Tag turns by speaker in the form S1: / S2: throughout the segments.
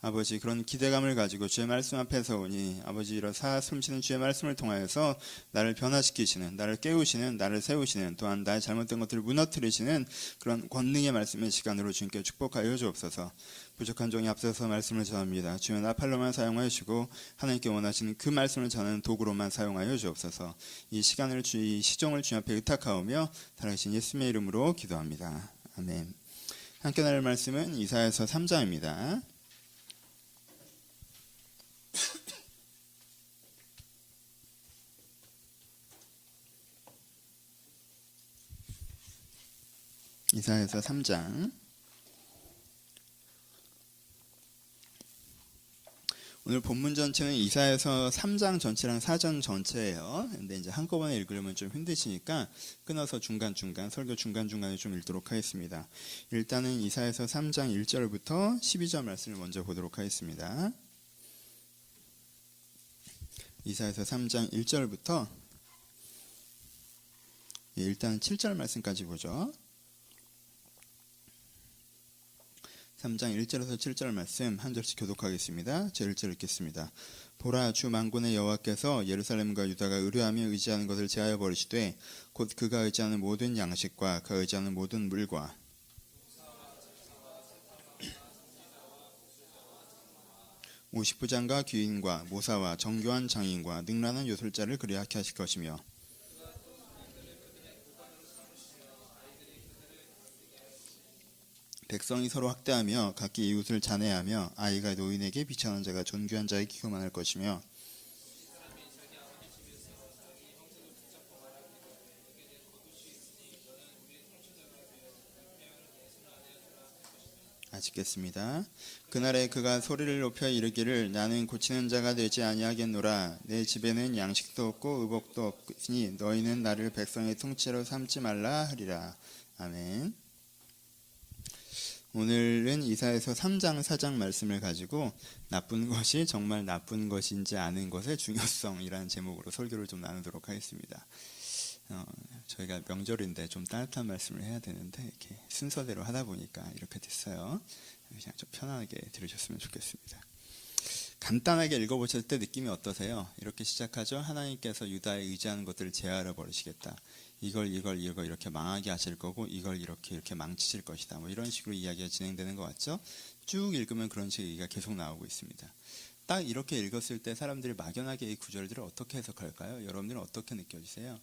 S1: 아버지, 그런 기대감을 가지고 주의 말씀 앞에 서오니 아버지, 이러사 숨쉬는 주의 말씀을 통하여서 나를 변화시키시는, 나를 깨우시는, 나를 세우시는, 또한 나의 잘못된 것들을 무너뜨리시는 그런 권능의 말씀의 시간으로 주님께 축복하여 주옵소서. 부족한 종이 앞서서 말씀을 전합니다. 주여 나팔로만 사용하시고 하나님께 원하시는 그 말씀을 전하는 도구로만 사용하여 주옵소서. 이 시간을 이 시종을 주님 앞에 의탁하오며 살아계신 예수님의 이름으로 기도합니다. 아멘. 함께 나눌 말씀은 이사야서 3장입니다. 이사야서 3장. 오늘 본문 전체는 이사야서 3장 전체랑 4장 전체예요. 근데 이제 한꺼번에 읽으려면 좀 힘드시니까 끊어서 중간중간, 설교 중간중간에 좀 읽도록 하겠습니다. 일단은 이사야서 3장 1절부터 12절 말씀을 먼저 보도록 하겠습니다. 이사야서 3장 1절부터 일단 7절 말씀까지 보죠. 3장 1절에서 7절 말씀 한 절씩 교독하겠습니다. 제 1절 읽겠습니다. 보라, 주 만군의 여호와께서 예루살렘과 유다가 의뢰하며 의지하는 것을 제하여 버리시되 곧 그가 의지하는 모든 양식과 그가 의지하는 모든 물과 오십부장과 귀인과 모사와 정교한 장인과 능란한 요술자를 그리하게 하실 것이며 백성이 서로 학대하며 각기 이웃을 잔해하며 아이가 노인에게 비천한 자가 존귀한 자에게 기교만할 것이며 아시겠습니다. 그날에 그가 소리를 높여 이르기를 나는 고치는 자가 되지 아니하겠노라. 내 집에는 양식도 없고 의복도 없으니 너희는 나를 백성의 통치로 삼지 말라 하리라. 아멘. 오늘은 이사야서 3장 4장 말씀을 가지고 나쁜 것이 정말 나쁜 것인지 아는 것의 중요성이라는 제목으로 설교를 좀 나누도록 하겠습니다. 저희가 명절인데 좀 따뜻한 말씀을 해야 되는데 이렇게 순서대로 하다 보니까 이렇게 됐어요. 그냥 좀 편안하게 들으셨으면 좋겠습니다. 간단하게 읽어보실 때 느낌이 어떠세요? 이렇게 시작하죠. 하나님께서 유다에 의지하는 것들을 제하여 버리시겠다. 이걸 이렇게 망하게 하실 거고 이걸 이렇게 망치실 것이다. 뭐 이런 식으로 이야기가 진행되는 것 같죠? 쭉 읽으면 그런 식의 얘기가 계속 나오고 있습니다. 딱 이렇게 읽었을 때 사람들이 막연하게 이 구절들을 어떻게 해석할까요? 여러분들은 어떻게 느껴지세요?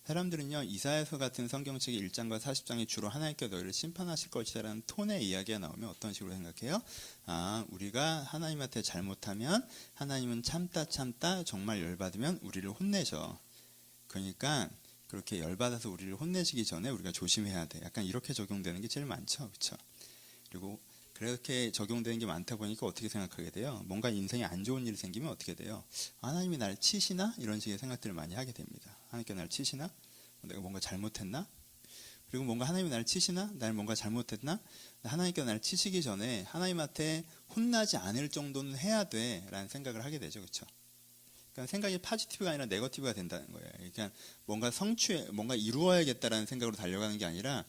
S1: 사람들은요, 이사야서 같은 성경책의 1장과 40장이 주로 하나님께 너희를 심판하실 것이라는 톤의 이야기가 나오면 어떤 식으로 생각해요? 우리가 하나님한테 잘못하면 하나님은 참다 정말 열받으면 우리를 혼내셔. 그러니까 그렇게 열받아서 우리를 혼내시기 전에 우리가 조심해야 돼. 약간 이렇게 적용되는 게 제일 많죠. 그렇죠? 그리고 그렇게 적용되는 게 많다 보니까 어떻게 생각하게 돼요? 뭔가 인생에 안 좋은 일이 생기면 어떻게 돼요? 하나님이 나를 치시나? 이런 식의 생각들을 많이 하게 됩니다. 하나님께 나를 치시나? 내가 뭔가 잘못했나? 그리고 뭔가 하나님이 나를 치시나? 나를 뭔가 잘못했나? 하나님께 나를 치시기 전에 하나님한테 혼나지 않을 정도는 해야 돼 라는 생각을 하게 되죠. 그렇죠? 그러니까 생각이 포지티브가 아니라 네거티브가 된다는 거예요. 그러니까 뭔가 이루어야겠다라는 생각으로 달려가는 게 아니라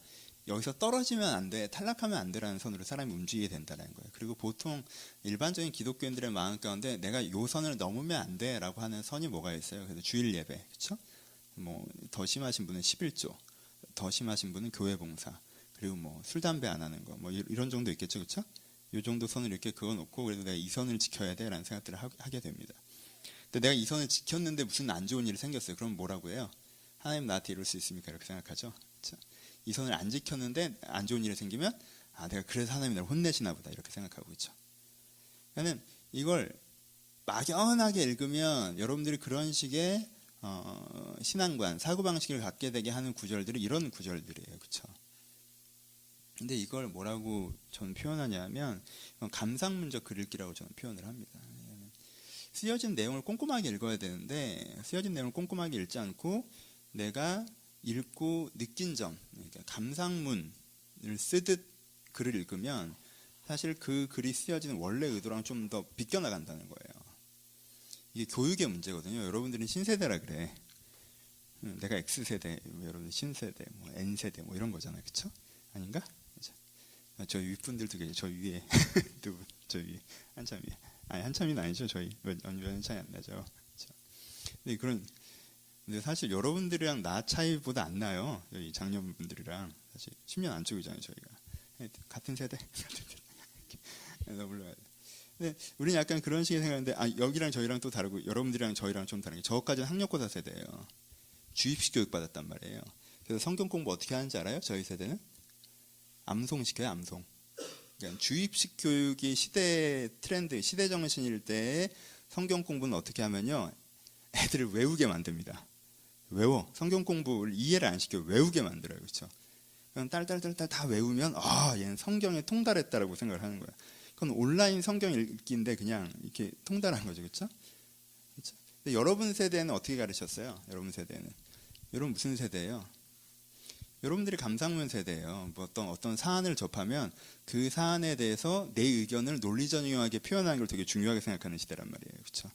S1: 여기서 떨어지면 안 돼, 탈락하면 안 되라는 선으로 사람이 움직이게 된다는 거예요. 그리고 보통 일반적인 기독교인들의 마음 가운데 내가 요 선을 넘으면 안 돼라고 하는 선이 뭐가 있어요? 그래서 주일 예배, 그렇죠? 뭐 더 심하신 분은 11조, 더 심하신 분은 교회 봉사, 그리고 뭐 술 담배 안 하는 거, 뭐 이런 정도 있겠죠, 그렇죠? 요 정도 선을 이렇게 그어놓고 그래도 내가 이 선을 지켜야 돼라는 생각들을 하게 됩니다. 근데 내가 이 선을 지켰는데 무슨 안 좋은 일이 생겼어요. 그럼 뭐라고 해요? 하나님 나한테 이럴 수 있습니까? 이렇게 생각하죠. 그렇죠? 이 선을 안 지켰는데 안 좋은 일이 생기면 내가 그래서 하나님이 나를 혼내시나 보다 이렇게 생각하고 있죠. 그러니까 이걸 막연하게 읽으면 여러분들이 그런 식의 신앙관, 사고방식을 갖게 되게 하는 구절들이 이런 구절들이에요. 그렇죠? 근데 이걸 뭐라고 저는 표현하냐면 감상문적 글읽기라고 저는 표현을 합니다. 쓰여진 내용을 꼼꼼하게 읽어야 되는데 쓰여진 내용을 꼼꼼하게 읽지 않고 내가 읽고 느낀 점, 그러니까 감상문을 쓰듯 글을 읽으면 사실 그 글이 쓰여지는 원래 의도랑 좀 더 비껴나간다는 거예요. 이게 교육의 문제거든요. 여러분들은 신세대라 그래. 내가 X세대, 여러분들 신세대, 뭐 N세대 뭐 이런 거잖아요. 그렇죠? 아닌가? 저 윗분들도 계세요. 저 위에 두 분. 저기 한참이 아니 한참이 아니죠. 저희 몇 년 차이 안 나죠. 그렇죠? 근데 사실 여러분들이랑 나 차이보다 안 나요. 여기 장년분들이랑 사실 10년 안쪽이잖아요. 저희가 같은 세대. 그래서 물러가야 돼. 근데 우리는 약간 그런 식의 생각인데 여기랑 저희랑 또 다르고 여러분들이랑 저희랑 좀 다른 게 저까지는 학력고사 세대예요. 주입식 교육 받았단 말이에요. 그래서 성경 공부 어떻게 하는지 알아요? 저희 세대는 암송 시켜요. 암송. 그러니까 주입식 교육이 시대 트렌드, 시대 정신일 때 성경 공부는 어떻게 하면요, 애들을 외우게 만듭니다. 외워. 성경 공부를 이해를 안 시켜 외우게 만들어요. 그렇죠? 그럼 딸딸딸딸 다 외우면 얘는 성경에 통달했다라고 생각을 하는 거야. 그건 온라인 성경 읽기인데 그냥 이렇게 통달한 거죠. 그렇죠? 그렇죠? 근데 여러분 세대는 어떻게 가르쳤어요? 여러분 세대는 여러분 무슨 세대예요? 여러분들이 감상문 세대예요. 뭐 어떤 사안을 접하면 그 사안에 대해서 내 의견을 논리적용하게 표현하는 걸 되게 중요하게 생각하는 시대란 말이에요. 그렇죠?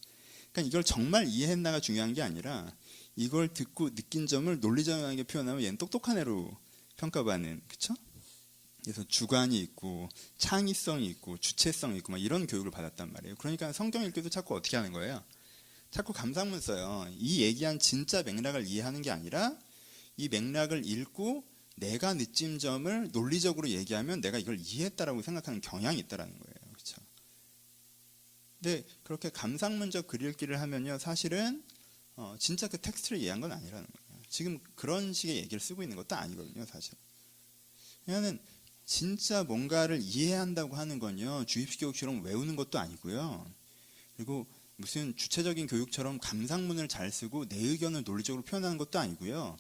S1: 그러니까 이걸 정말 이해했나가 중요한 게 아니라 이걸 듣고 느낀 점을 논리적용하게 표현하면 얘는 똑똑한 애로 평가받는, 그렇죠? 그래서 주관이 있고 창의성이 있고 주체성이 있고 막 이런 교육을 받았단 말이에요. 그러니까 성경 읽기도 자꾸 어떻게 하는 거예요? 자꾸 감상문 써요. 이 얘기한 진짜 맥락을 이해하는 게 아니라 이 맥락을 읽고 내가 느낀 점을 논리적으로 얘기하면 내가 이걸 이해했다라고 생각하는 경향이 있다라는 거예요. 그렇죠? 근데 그렇게 감상문적 글 읽기를 하면요, 사실은 진짜 그 텍스트를 이해한 건 아니라는 거예요. 지금 그런 식의 얘기를 쓰고 있는 것도 아니거든요, 사실. 왜냐하면 진짜 뭔가를 이해한다고 하는 건요, 주입식 교육처럼 외우는 것도 아니고요. 그리고 무슨 주체적인 교육처럼 감상문을 잘 쓰고 내 의견을 논리적으로 표현하는 것도 아니고요.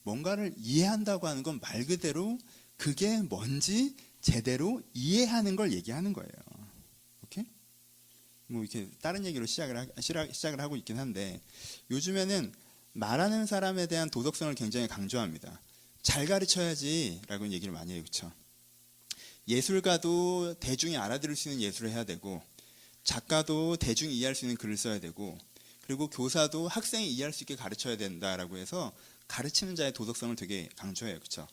S1: 뭔가를 이해한다고 하는 건 말 그대로 그게 뭔지 제대로 이해하는 걸 얘기하는 거예요. 오케이? 뭐 이렇게 다른 얘기로 시작을 하고 있긴 한데, 요즘에는 말하는 사람에 대한 도덕성을 굉장히 강조합니다. 잘 가르쳐야지라고 얘기를 많이 해요. 그렇죠? 예술가도 대중이 알아들을 수 있는 예술을 해야 되고, 작가도 대중이 이해할 수 있는 글을 써야 되고, 그리고 교사도 학생이 이해할 수 있게 가르쳐야 된다라고 해서 가르치는 자의 도덕성을 되게 강조해요. 그렇죠?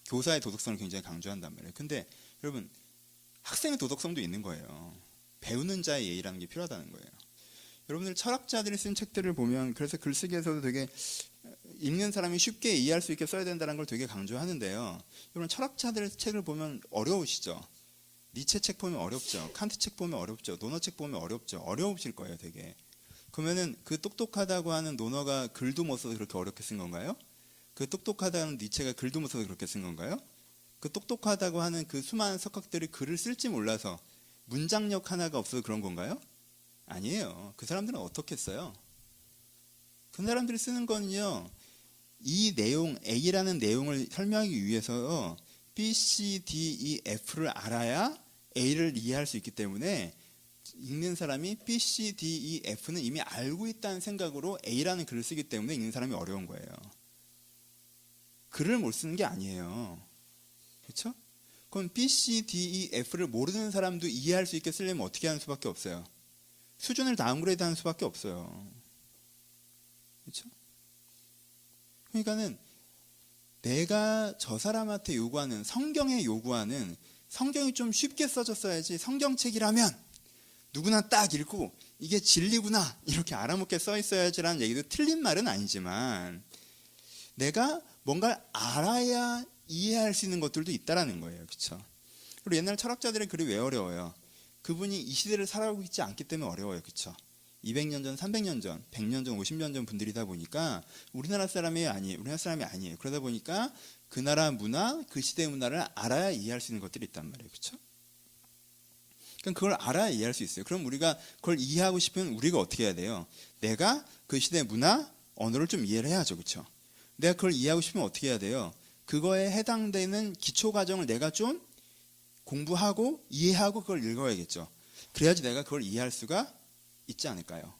S1: 교사의 도덕성을 굉장히 강조한단 말이에요. 근데 여러분, 학생의 도덕성도 있는 거예요. 배우는 자의 예의라는 게 필요하다는 거예요. 여러분들 철학자들이 쓴 책들을 보면, 그래서 글쓰기에서도 되게 읽는 사람이 쉽게 이해할 수 있게 써야 된다는 걸 되게 강조하는데요. 여러분, 철학자들의 책을 보면 어려우시죠? 니체 책 보면 어렵죠? 칸트 책 보면 어렵죠? 노너 책 보면 어렵죠? 어려우실 거예요, 되게. 그러면은 그 똑똑하다고 하는 노너가 글도 못 써서 그렇게 어렵게 쓴 건가요? 그 똑똑하다는 니체가 글도 못 써서 그렇게 쓴 건가요? 그 똑똑하다고 하는 그 수많은 석학들이 글을 쓸지 몰라서 문장력 하나가 없어서 그런 건가요? 아니에요. 그 사람들은 어떻게 써요? 그 사람들이 쓰는 거는요, 이 내용, A라는 내용을 설명하기 위해서 B, C, D, E, F를 알아야 A를 이해할 수 있기 때문에 읽는 사람이 B, C, D, E, F는 이미 알고 있다는 생각으로 A라는 글을 쓰기 때문에 읽는 사람이 어려운 거예요. 글을 못 쓰는 게 아니에요. 그렇죠? 그럼 B, C, D, E, F를 모르는 사람도 이해할 수 있게 쓰려면 어떻게 하는 수밖에 없어요? 수준을 다운그레이드 하는 수밖에 없어요. 그렇죠? 그러니까는 내가 저 사람한테 요구하는, 성경에 요구하는, 성경이 좀 쉽게 써졌어야지, 성경책이라면 누구나 딱 읽고 이게 진리구나 이렇게 알아먹게 써 있어야지라는 얘기도 틀린 말은 아니지만, 내가 뭔가를 알아야 이해할 수 있는 것들도 있다라는 거예요. 그렇죠? 그리고 옛날 철학자들의 글이 왜 어려워요? 그분이 이 시대를 살아가고 있지 않기 때문에 어려워요. 그렇죠? 200년 전, 300년 전, 100년 전, 50년 전 분들이다 보니까 우리나라 사람이 아니에요. 그러다 보니까 그 나라 문화, 그 시대의 문화를 알아야 이해할 수 있는 것들이 있단 말이에요. 그렇죠? 그럼 그걸 알아야 이해할 수 있어요. 그럼 우리가 그걸 이해하고 싶으면 우리가 어떻게 해야 돼요? 내가 그 시대의 문화, 언어를 좀 이해를 해야죠. 그렇죠? 내가 그걸 이해하고 싶으면 어떻게 해야 돼요? 그거에 해당되는 기초 과정을 내가 좀 공부하고 이해하고 그걸 읽어야겠죠. 그래야지 내가 그걸 이해할 수가 있지 않을까요?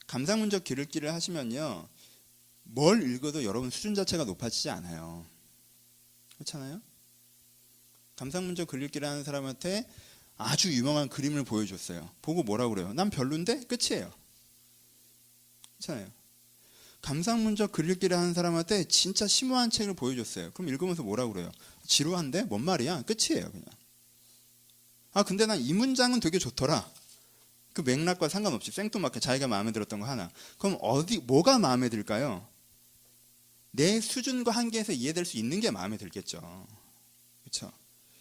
S1: 감상문적 글 읽기를 하시면요, 뭘 읽어도 여러분 수준 자체가 높아지지 않아요. 그렇잖아요? 감상문적 글 읽기를 하는 사람한테 아주 유명한 그림을 보여줬어요. 보고 뭐라고 그래요? 난 별론데? 끝이에요. 그렇잖아요? 감상문적 글 읽기를 하는 사람한테 진짜 심오한 책을 보여줬어요. 그럼 읽으면서 뭐라고 그래요? 지루한데? 뭔 말이야? 끝이에요, 그냥. 아 근데 난 이 문장은 되게 좋더라. 그 맥락과 상관없이 생뚱맞게 자기가 마음에 들었던 거 하나. 그럼 뭐가 마음에 들까요? 내 수준과 한계에서 이해될 수 있는 게 마음에 들겠죠. 그렇죠?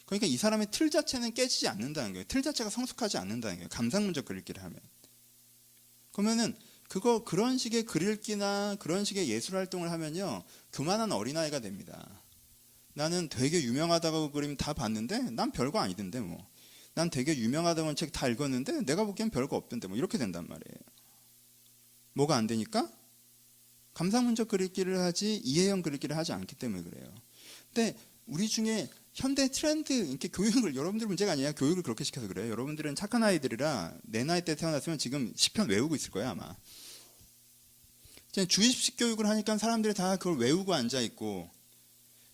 S1: 그러니까 이 사람의 틀 자체는 깨지지 않는다는 거예요. 틀 자체가 성숙하지 않는다는 거예요. 감상문적 글읽기를 하면. 그러면은 그런 식의 글읽기나 그런 식의 예술 활동을 하면요, 교만한 어린아이가 됩니다. 나는 되게 유명하다고 그림 다 봤는데 난 별거 아니던데 뭐. 난 되게 유명하다는 책 다 읽었는데 내가 보기엔 별거 없던데 뭐 이렇게 된단 말이에요. 뭐가 안 되니까? 감상문적 글읽기를 하지 이해형 글읽기를 하지 않기 때문에 그래요. 근데 우리 중에 현대 트렌드, 이렇게 교육을, 여러분들 문제가 아니라 교육을 그렇게 시켜서 그래요. 여러분들은 착한 아이들이라 내 나이 때 태어났으면 지금 시편 외우고 있을 거예요 아마. 주입식 교육을 하니까 사람들이 다 그걸 외우고 앉아있고,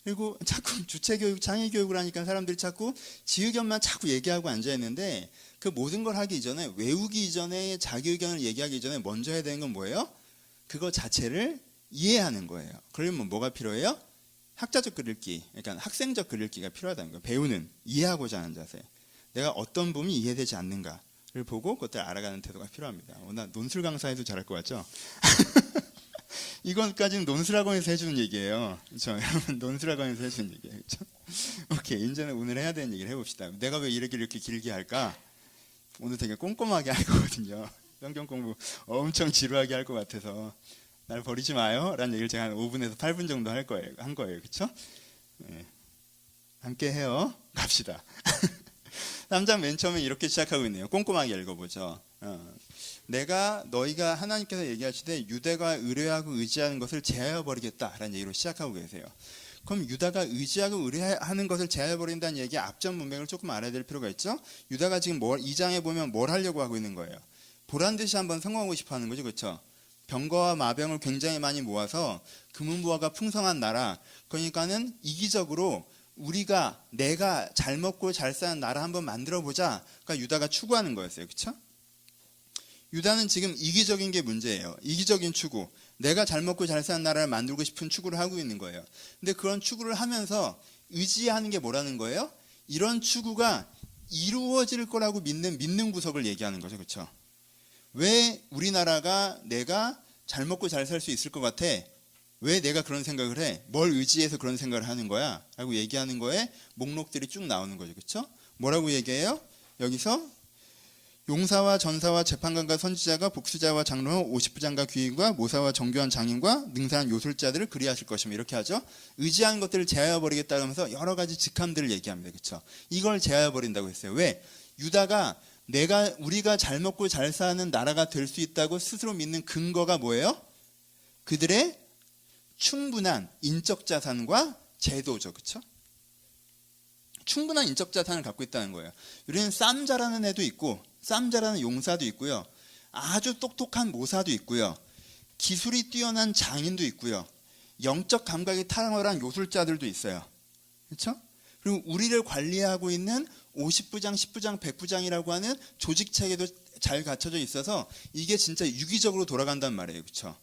S1: 그리고 자꾸 주체교육, 창의교육을 하니까 사람들이 자꾸 지의견만 자꾸 얘기하고 앉아있는데, 그 모든 걸 하기 이전에, 외우기 이전에, 자기 의견을 얘기하기 이전에 먼저 해야 되는 건 뭐예요? 그거 자체를 이해하는 거예요. 그러면 뭐가 필요해요? 학자적 글읽기, 그러니까 학생적 글읽기가 필요하다는 거예요. 배우는, 이해하고자 하는 자세. 내가 어떤 부분이 이해되지 않는가를 보고 그것들을 알아가는 태도가 필요합니다. 나 논술 강사해도 잘할 것 같죠? 이건까지는 논술학원에서 해주는 얘기예요. 그렇죠? 여러분 논술학원에서 해주는 얘기예요. 그렇죠? 오케이, 이제는 오늘 해야 되는 얘기를 해봅시다. 내가 왜 이렇게 길게 할까? 오늘 되게 꼼꼼하게 할 거거든요. 성경 공부 엄청 지루하게 할 것 같아서 날 버리지 마요 라는 얘기를 제가 한 5분에서 8분 정도 한 거예요. 그렇죠? 네. 함께 해요. 갑시다. 3장 맨 처음에 이렇게 시작하고 있네요. 꼼꼼하게 읽어보죠. 너희가 하나님께서 얘기하시되 유다가 의뢰하고 의지하는 것을 제하여 버리겠다라는 얘기로 시작하고 계세요. 그럼 유다가 의지하고 의뢰하는 것을 제하여 버린다는 얘기의 앞전 문맥을 조금 알아야 될 필요가 있죠. 유다가 지금 2장에 보면 뭘 하려고 하고 있는 거예요? 보란 듯이 한번 성공하고 싶어 하는 거죠. 그렇죠? 병거와 마병을 굉장히 많이 모아서 금은부화가 풍성한 나라, 그러니까는 이기적으로 내가 잘 먹고 잘 사는 나라 한번 만들어 보자. 그러니까 유다가 추구하는 거였어요. 그렇죠? 유다는 지금 이기적인 게 문제예요. 이기적인 추구. 내가 잘 먹고 잘 사는 나라를 만들고 싶은 추구를 하고 있는 거예요. 근데 그런 추구를 하면서 의지하는 게 뭐라는 거예요? 이런 추구가 이루어질 거라고 믿는 구석을 얘기하는 거죠. 그렇죠? 왜 우리나라가 내가 잘 먹고 잘 살 수 있을 것 같아? 왜 내가 그런 생각을 해? 뭘 의지해서 그런 생각을 하는 거야? 라고 얘기하는 거에 목록들이 쭉 나오는 거죠. 그렇죠? 뭐라고 얘기해요? 여기서 용사와 전사와 재판관과 선지자가 복수자와 장로와 50부장과 귀인과 모사와 정교한 장인과 능사한 요술자들을 그리하실 것이며 이렇게 하죠. 의지하는 것들을 제하여 버리겠다 하면서 여러 가지 직함들을 얘기합니다. 그렇죠? 이걸 제하여 버린다고 했어요. 왜? 유다가 우리가 잘 먹고 잘 사는 나라가 될 수 있다고 스스로 믿는 근거가 뭐예요? 그들의 충분한 인적 자산과 제도죠. 그렇죠? 충분한 인적 자산을 갖고 있다는 거예요. 우리는 쌈 잘하는 애도 있고 쌈 잘하는 용사도 있고요. 아주 똑똑한 모사도 있고요. 기술이 뛰어난 장인도 있고요. 영적 감각이 탁월한 요술자들도 있어요. 그렇죠? 그리고 우리를 관리하고 있는 50부장, 10부장, 100부장이라고 하는 조직체계도 잘 갖춰져 있어서 이게 진짜 유기적으로 돌아간단 말이에요. 그렇죠?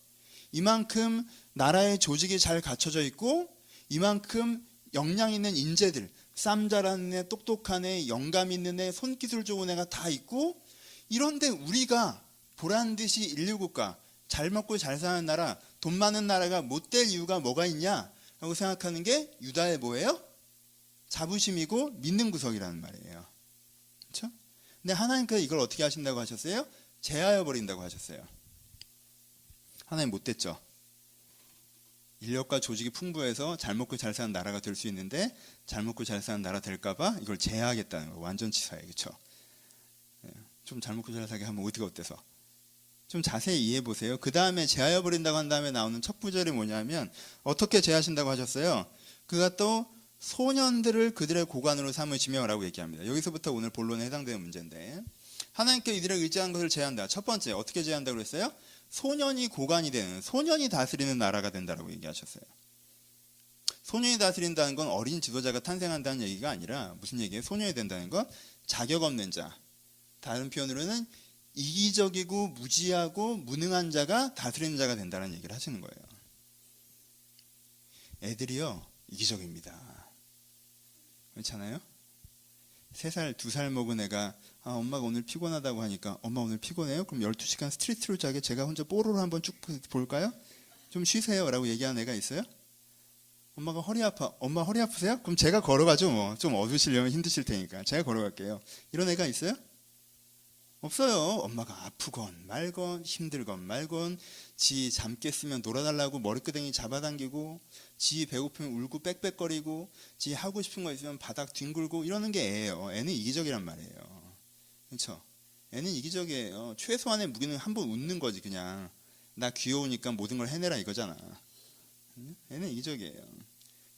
S1: 이만큼 나라의 조직이 잘 갖춰져 있고 이만큼 역량 있는 인재들, 쌈 잘하는 애, 똑똑한 애, 영감 있는 애, 손기술 좋은 애가 다 있고, 이런데 우리가 보란듯이 인류국가, 잘 먹고 잘 사는 나라, 돈 많은 나라가 못 될 이유가 뭐가 있냐 라고 생각하는 게 유다의 뭐예요? 자부심이고 믿는 구석이라는 말이에요. 그렇죠? 근데 하나님께서 이걸 어떻게 하신다고 하셨어요? 제하여 버린다고 하셨어요. 하나님 못 됐죠. 인력과 조직이 풍부해서 잘 먹고 잘 사는 나라가 될 수 있는데 잘 먹고 잘 사는 나라 될까봐 이걸 제하하겠다는 거예요. 완전 치사해요. 그렇죠? 좀 잘 먹고 잘 사게 하면 어디가 어때서? 좀 자세히 이해해 보세요. 그 다음에 제하여 버린다고 한 다음에 나오는 첫 구절이 뭐냐면 어떻게 제하신다고 하셨어요? 그가 또 소년들을 그들의 고관으로 삼으시며 라고 얘기합니다. 여기서부터 오늘 본론에 해당되는 문제인데 하나님께 이들을 의지한 것을 제한다. 첫 번째 어떻게 제한다고 그랬어요? 소년이 고관이 되는, 소년이 다스리는 나라가 된다라고 얘기하셨어요. 소년이 다스린다는 건 어린 지도자가 탄생한다는 얘기가 아니라 무슨 얘기예요? 소년이 된다는 건 자격 없는 자, 다른 표현으로는 이기적이고 무지하고 무능한 자가 다스리는 자가 된다는 얘기를 하시는 거예요. 애들이요 이기적입니다. 그렇잖아요? 3살, 2살 먹은 애가 엄마가 오늘 피곤하다고 하니까 엄마 오늘 피곤해요? 그럼 12시간 스트리트로 자게 제가 혼자 뽀로로 한번 쭉 볼까요? 좀 쉬세요 라고 얘기하는 애가 있어요? 엄마가 허리 아파. 엄마 허리 아프세요? 그럼 제가 걸어가죠. 뭐. 좀 얻으시려면 힘드실 테니까 제가 걸어갈게요. 이런 애가 있어요? 없어요. 엄마가 아프건 말건 힘들건 말건 지 잠 깼으면 놀아달라고 머리끄댕이 잡아당기고 지 배고프면 울고 빽빽거리고 지 하고 싶은 거 있으면 바닥 뒹굴고 이러는 게 애예요. 애는 이기적이란 말이에요. 그렇죠? 애는 이기적이에요. 최소한의 무기는 한번 웃는 거지. 그냥 나 귀여우니까 모든 걸 해내라 이거잖아. 애는 이기적이에요.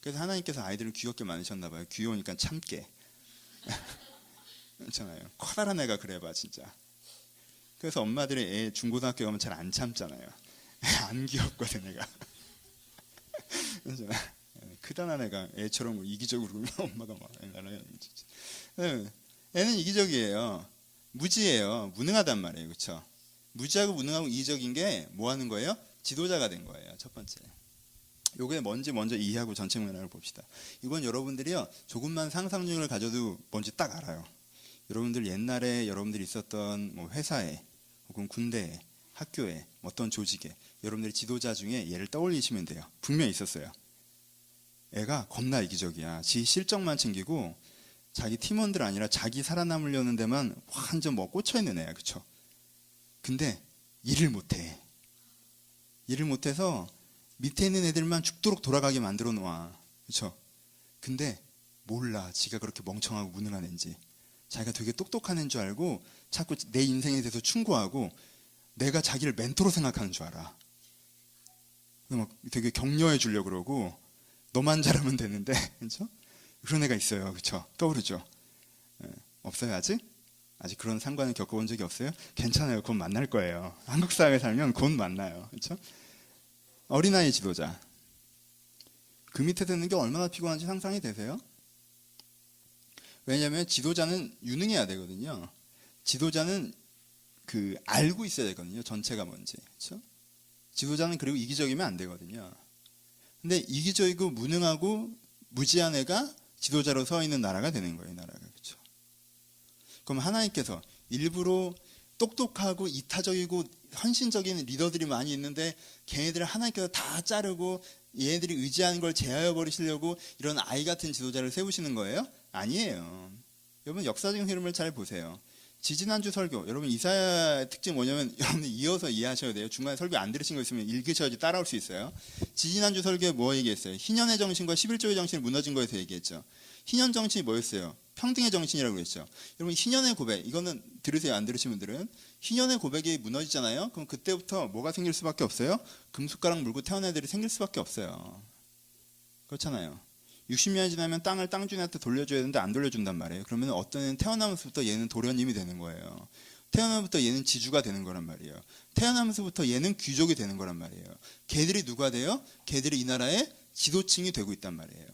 S1: 그래서 하나님께서 아이들을 귀엽게 만드셨나 봐요. 귀여우니까 참게. 그렇잖아요. 커다란 애가 그래봐 진짜. 그래서 엄마들이 애 중고등학교 가면 잘 안 참잖아요. 안 귀엽거든 애가. 그렇잖아. 크다란 애가 애처럼 이기적으로 그러면 엄마가 막 애는 이기적이에요. 무지예요. 무능하단 말이에요. 그렇죠? 무지하고 무능하고 이기적인 게 뭐 하는 거예요? 지도자가 된 거예요. 첫 번째. 요게 뭔지 먼저 이해하고 전체 문화를 봅시다. 이건 여러분들이요 조금만 상상력을 가져도 뭔지 딱 알아요. 여러분들 옛날에 여러분들이 있었던 뭐 회사에 혹은 군대에 학교에 어떤 조직에 여러분들이 지도자 중에 얘를 떠올리시면 돼요. 분명히 있었어요. 애가 겁나 이기적이야. 지 실적만 챙기고 자기 팀원들 아니라 자기 살아남으려는 데만 완전 뭐 꽂혀있는 애야. 그쵸? 근데 일을 못해. 일을 못해서 밑에 있는 애들만 죽도록 돌아가게 만들어 놓아. 그쵸? 근데 몰라. 지가 그렇게 멍청하고 무능한 애인지. 자기가 되게 똑똑한 애인 줄 알고 자꾸 내 인생에 대해서 충고하고 내가 자기를 멘토로 생각하는 줄 알아. 막 되게 격려해 주려고 그러고 너만 잘하면 되는데 그렇죠? 그런 애가 있어요. 그렇죠? 떠오르죠? 없어요 아직? 아직 그런 상관을 겪어본 적이 없어요? 괜찮아요. 곧 만날 거예요. 한국 사회에 살면 곧 만나요. 그렇죠? 어린아이 지도자. 그 밑에 드는 게 얼마나 피곤한지 상상이 되세요? 왜냐하면 지도자는 유능해야 되거든요. 지도자는 알고 있어야 되거든요. 전체가 뭔지. 그렇죠? 지도자는 그리고 이기적이면 안 되거든요. 근데 이기적이고 무능하고 무지한 애가 지도자로 서 있는 나라가 되는 거예요. 이 나라가. 그렇죠? 그럼 하나님께서 일부러 똑똑하고 이타적이고 헌신적인 리더들이 많이 있는데 걔네들을 하나님께서 다 자르고 얘네들이 의지하는 걸 제하여 버리시려고 이런 아이 같은 지도자를 세우시는 거예요? 아니에요. 여러분 역사적인 흐름을 잘 보세요. 지지난주 설교, 여러분 이사야 특징 뭐냐면 여러분 이어서 이해하셔야 돼요. 중간에 설교 안 들으신 거 있으면 읽으셔야지 따라올 수 있어요. 지지난주 설교에 뭐 얘기했어요? 희년의 정신과 11조의 정신이 무너진 거에서 얘기했죠. 희년 정신이 뭐였어요? 평등의 정신이라고 그랬죠. 여러분 희년의 고백, 이거는 들으세요. 안 들으신 분들은. 희년의 고백이 무너지잖아요. 그럼 그때부터 뭐가 생길 수밖에 없어요? 금숟가락 물고 태어난 애들이 생길 수밖에 없어요. 그렇잖아요. 60년이 지나면 땅을 땅주인한테 돌려줘야 되는데 안 돌려준단 말이에요. 그러면 어떤 애는 태어나면서부터 얘는 도련님이 되는 거예요. 태어나면서부터 얘는 지주가 되는 거란 말이에요. 태어나면서부터 얘는 귀족이 되는 거란 말이에요. 걔들이 누가 돼요? 걔들이 이 나라의 지도층이 되고 있단 말이에요.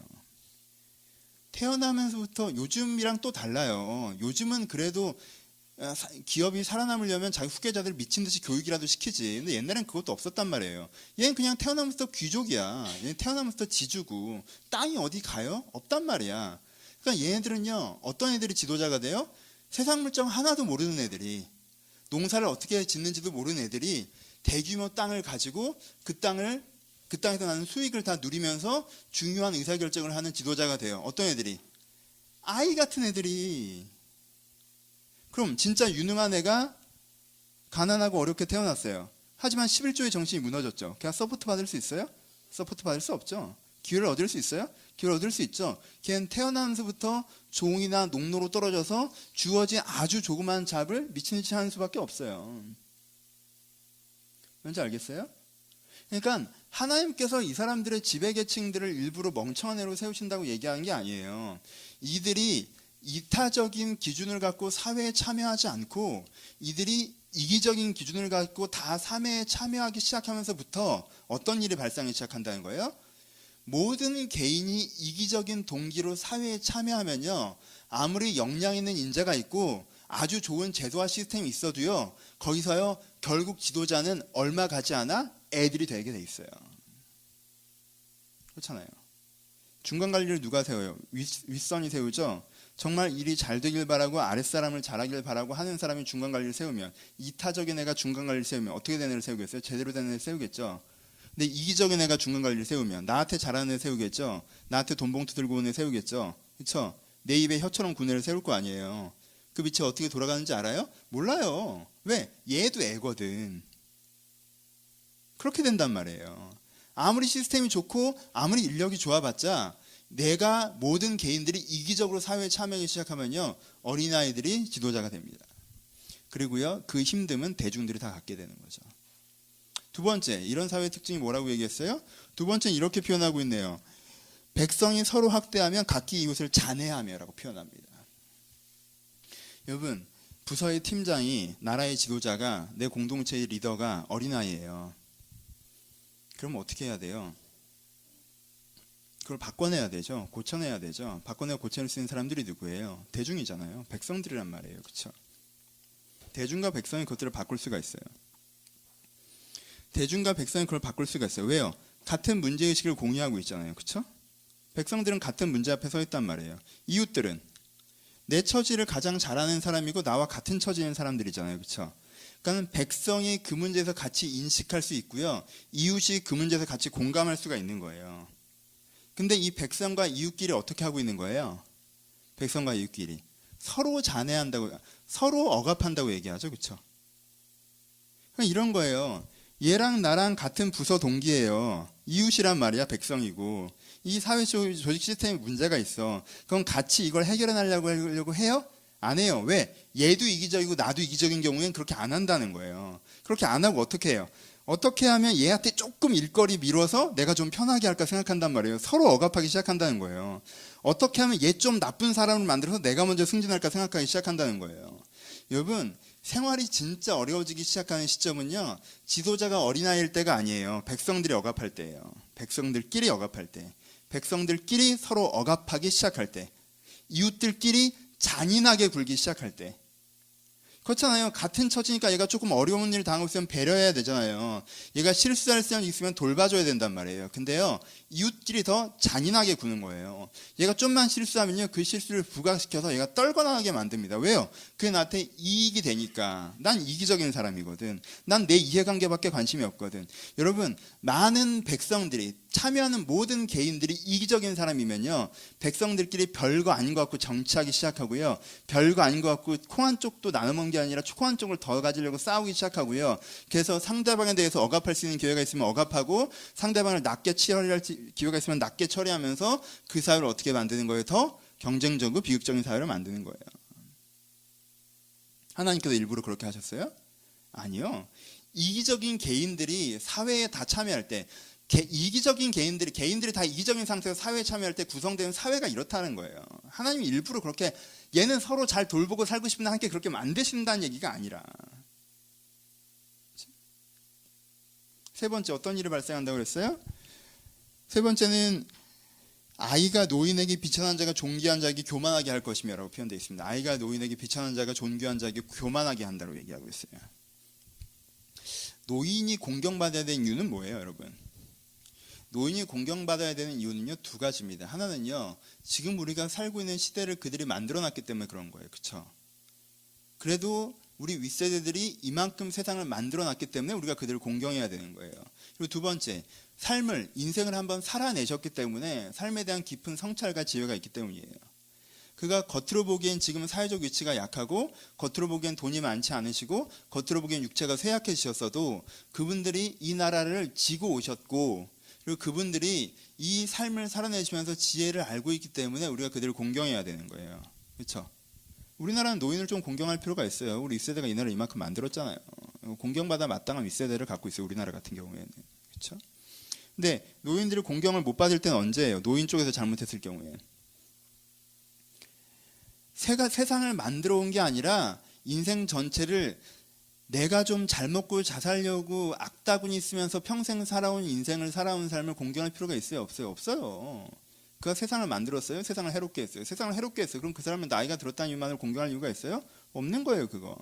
S1: 태어나면서부터 요즘이랑 또 달라요. 요즘은 그래도 기업이 살아남으려면 자기 후계자들 미친 듯이 교육이라도 시키지. 근데 옛날엔 그것도 없었단 말이에요. 얘는 그냥 태어나면서 귀족이야. 얘는 태어나면서 지주고 땅이 어디 가요? 없단 말이야. 그러니까 얘네들은요. 어떤 애들이 지도자가 돼요? 세상 물정 하나도 모르는 애들이, 농사를 어떻게 짓는지도 모르는 애들이 대규모 땅을 가지고 그 땅에서 나는 수익을 다 누리면서 중요한 의사결정을 하는 지도자가 돼요. 어떤 애들이? 아이 같은 애들이. 그럼 진짜 유능한 애가 가난하고 어렵게 태어났어요. 하지만 11조의 정신이 무너졌죠. 걔가 서포트 받을 수 있어요? 서포트 받을 수 없죠. 기회를 얻을 수 있어요? 기회를 얻을 수 있죠. 걔는 태어나면서부터 종이나 농로로 떨어져서 주어진 아주 조그만 잡을 미친 듯이 하는 수밖에 없어요. 뭔지 알겠어요? 그러니까 하나님께서 이 사람들의 지배계층들을 일부러 멍청한 애로 세우신다고 얘기하는 게 아니에요. 이들이 이타적인 기준을 갖고 사회에 참여하지 않고 이들이 이기적인 기준을 갖고 다 사회에 참여하기 시작하면서부터 어떤 일이 발생하기 시작한다는 거예요? 모든 개인이 이기적인 동기로 사회에 참여하면요, 아무리 역량 있는 인재가 있고 아주 좋은 제도와 시스템이 있어도요, 거기서요 결국 지도자는 얼마 가지 않아 애들이 되게 돼 있어요. 그렇잖아요. 중간 관리를 누가 세워요? 윗선이 세우죠. 정말 일이 잘 되길 바라고 아랫사람을 잘하길 바라고 하는 사람이 중간관리를 세우면, 이타적인 애가 중간관리를 세우면 어떻게 된 애를 세우겠어요? 제대로 된 애를 세우겠죠. 근데 이기적인 애가 중간관리를 세우면 나한테 잘하는 애 세우겠죠. 나한테 돈봉투 들고 오는 애 세우겠죠. 그렇죠? 내 입에 혀처럼 군 애를 세울 거 아니에요. 그 빛이 어떻게 돌아가는지 알아요? 몰라요. 왜? 얘도 애거든. 그렇게 된단 말이에요. 아무리 시스템이 좋고 아무리 인력이 좋아봤자 내가 모든 개인들이 이기적으로 사회에 참여하기 시작하면요, 어린아이들이 지도자가 됩니다. 그리고요, 그 힘듦은 대중들이 다 갖게 되는 거죠. 두 번째, 이런 사회의 특징이 뭐라고 얘기했어요? 두 번째는 이렇게 표현하고 있네요. 백성이 서로 학대하면 각기 이웃을 잔해하며라고 표현합니다. 여러분, 부서의 팀장이, 나라의 지도자가, 내 공동체의 리더가 어린아이예요. 그럼 어떻게 해야 돼요? 그걸 바꿔내야 되죠. 고쳐내야 되죠. 바꿔내고 고쳐낼 수 있는 사람들이 누구예요? 대중이잖아요. 백성들이란 말이에요. 그렇죠? 대중과 백성이 그것들을 바꿀 수가 있어요. 대중과 백성이 그걸 바꿀 수가 있어요. 왜요? 같은 문제의식을 공유하고 있잖아요. 그렇죠? 백성들은 같은 문제 앞에 서 있단 말이에요. 이웃들은 내 처지를 가장 잘 아는 사람이고 나와 같은 처지인 사람들이잖아요. 그렇죠? 그러니까 백성이 그 문제에서 같이 인식할 수 있고요. 이웃이 그 문제에서 같이 공감할 수가 있는 거예요. 근데 이 백성과 이웃끼리 어떻게 하고 있는 거예요? 백성과 이웃끼리 서로 잔해한다고, 서로 억압한다고 얘기하죠. 그렇죠? 그러니까 이런 거예요. 얘랑 나랑 같은 부서 동기예요. 이웃이란 말이야. 백성이고. 이 사회 조직 시스템에 문제가 있어. 그럼 같이 이걸 해결해 나려고 해요? 안 해요. 왜? 얘도 이기적이고 나도 이기적인 경우엔 그렇게 안 한다는 거예요. 그렇게 안 하고 어떻게 해요? 어떻게 하면 얘한테 조금 일거리 미뤄서 내가 좀 편하게 할까 생각한단 말이에요. 서로 억압하기 시작한다는 거예요. 어떻게 하면 얘 좀 나쁜 사람을 만들어서 내가 먼저 승진할까 생각하기 시작한다는 거예요. 여러분, 생활이 진짜 어려워지기 시작하는 시점은요, 지도자가 어린아이일 때가 아니에요. 백성들이 억압할 때예요. 백성들끼리 억압할 때. 백성들끼리 서로 억압하기 시작할 때. 이웃들끼리 잔인하게 굴기 시작할 때. 그렇잖아요. 같은 처지니까 얘가 조금 어려운 일을 당하고 있으면 배려해야 되잖아요. 얘가 실수할 수 있으면 돌봐줘야 된단 말이에요. 근데요, 이웃끼리 더 잔인하게 구는 거예요. 얘가 좀만 실수하면요, 그 실수를 부각시켜서 얘가 떨거나게 만듭니다. 왜요? 그게 나한테 이익이 되니까. 난 이기적인 사람이거든. 난 내 이해관계밖에 관심이 없거든. 여러분, 많은 백성들이, 참여하는 모든 개인들이 이기적인 사람이면요, 백성들끼리 별거 아닌 것 같고 정치하기 시작하고요, 별거 아닌 것 같고 콩 한 쪽도 나눠먹는 게 아니라 콩 한 쪽을 더 가지려고 싸우기 시작하고요. 그래서 상대방에 대해서 억압할 수 있는 기회가 있으면 억압하고, 상대방을 낮게 처리할 기회가 있으면 낮게 처리하면서 그 사회를 어떻게 만드는 거예요? 더 경쟁적이고 비극적인 사회를 만드는 거예요. 하나님께서 일부러 그렇게 하셨어요? 아니요. 이기적인 개인들이 사회에 다 참여할 때, 이기적인 개인들이 다 이기적인 상태에서 사회에 참여할 때 구성되는 사회가 이렇다는 거예요. 하나님이 일부러 그렇게 얘는 서로 잘 돌보고 살고 싶은데 함께 그렇게 만드신다는 얘기가 아니라. 세 번째, 어떤 일이 발생한다고 그랬어요? 세 번째는 아이가 노인에게 비천한 자가 존귀한 자에게 교만하게 할 것이며 라고 표현되어 있습니다. 아이가 노인에게 비천한 자가 존귀한 자에게 교만하게 한다고 얘기하고 있어요. 노인이 공경받아야 되는 이유는 뭐예요, 여러분? 노인이 공경받아야 되는 이유는요, 두 가지입니다. 하나는요, 지금 우리가 살고 있는 시대를 그들이 만들어놨기 때문에 그런 거예요. 그렇죠? 그래도 우리 윗세대들이 이만큼 세상을 만들어놨기 때문에 우리가 그들을 공경해야 되는 거예요. 그리고 두 번째, 인생을 한번 살아내셨기 때문에 삶에 대한 깊은 성찰과 지혜가 있기 때문이에요. 그가 겉으로 보기엔 지금 사회적 위치가 약하고, 겉으로 보기엔 돈이 많지 않으시고, 겉으로 보기엔 육체가 쇠약해지셨어도 그분들이 이 나라를 지고 오셨고, 그리고 그분들이 이 삶을 살아내시면서 지혜를 알고 있기 때문에 우리가 그들을 공경해야 되는 거예요. 그렇죠? 우리나라는 노인을 좀 공경할 필요가 있어요. 우리 윗세대가 이 나라를 이만큼 만들었잖아요. 공경받아 마땅한 윗세대를 갖고 있어요. 우리나라 같은 경우에는. 그렇죠? 근데 노인들이 공경을 못 받을 때는 언제예요? 노인 쪽에서 잘못했을 경우에. 세상을 만들어 온 게 아니라 인생 전체를 내가 좀 잘 먹고 잘 살려고 악다구니 쓰면서 평생 살아온 인생을 살아온 삶을 공경할 필요가 있어요? 없어요? 없어요. 그가 세상을 만들었어요? 세상을 해롭게 했어요? 세상을 해롭게 했어요. 그럼 그 사람은 나이가 들었다는 이유만으로 공경할 이유가 있어요? 없는 거예요, 그건.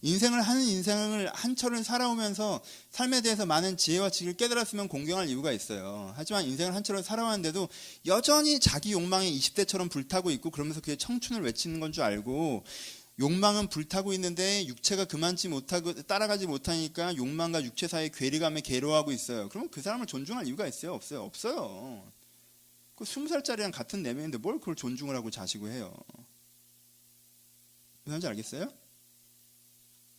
S1: 인생을 한철을 살아오면서 삶에 대해서 많은 지혜와 지식을 깨달았으면 공경할 이유가 있어요. 하지만 인생을 한철을 살아왔는데도 여전히 자기 욕망에 20대처럼 불타고 있고 그러면서 그게 청춘을 외치는 건 줄 알고 욕망은 불타고 있는데 육체가 그만치 못하고 따라가지 못하니까 욕망과 육체 사이의 괴리감에 괴로워하고 있어요. 그럼 그 사람을 존중할 이유가 있어요? 없어요? 없어요. 그 20살짜리랑 같은 내면인데 뭘 그걸 존중을 하고 자시고 해요. 무슨 말인지 알겠어요?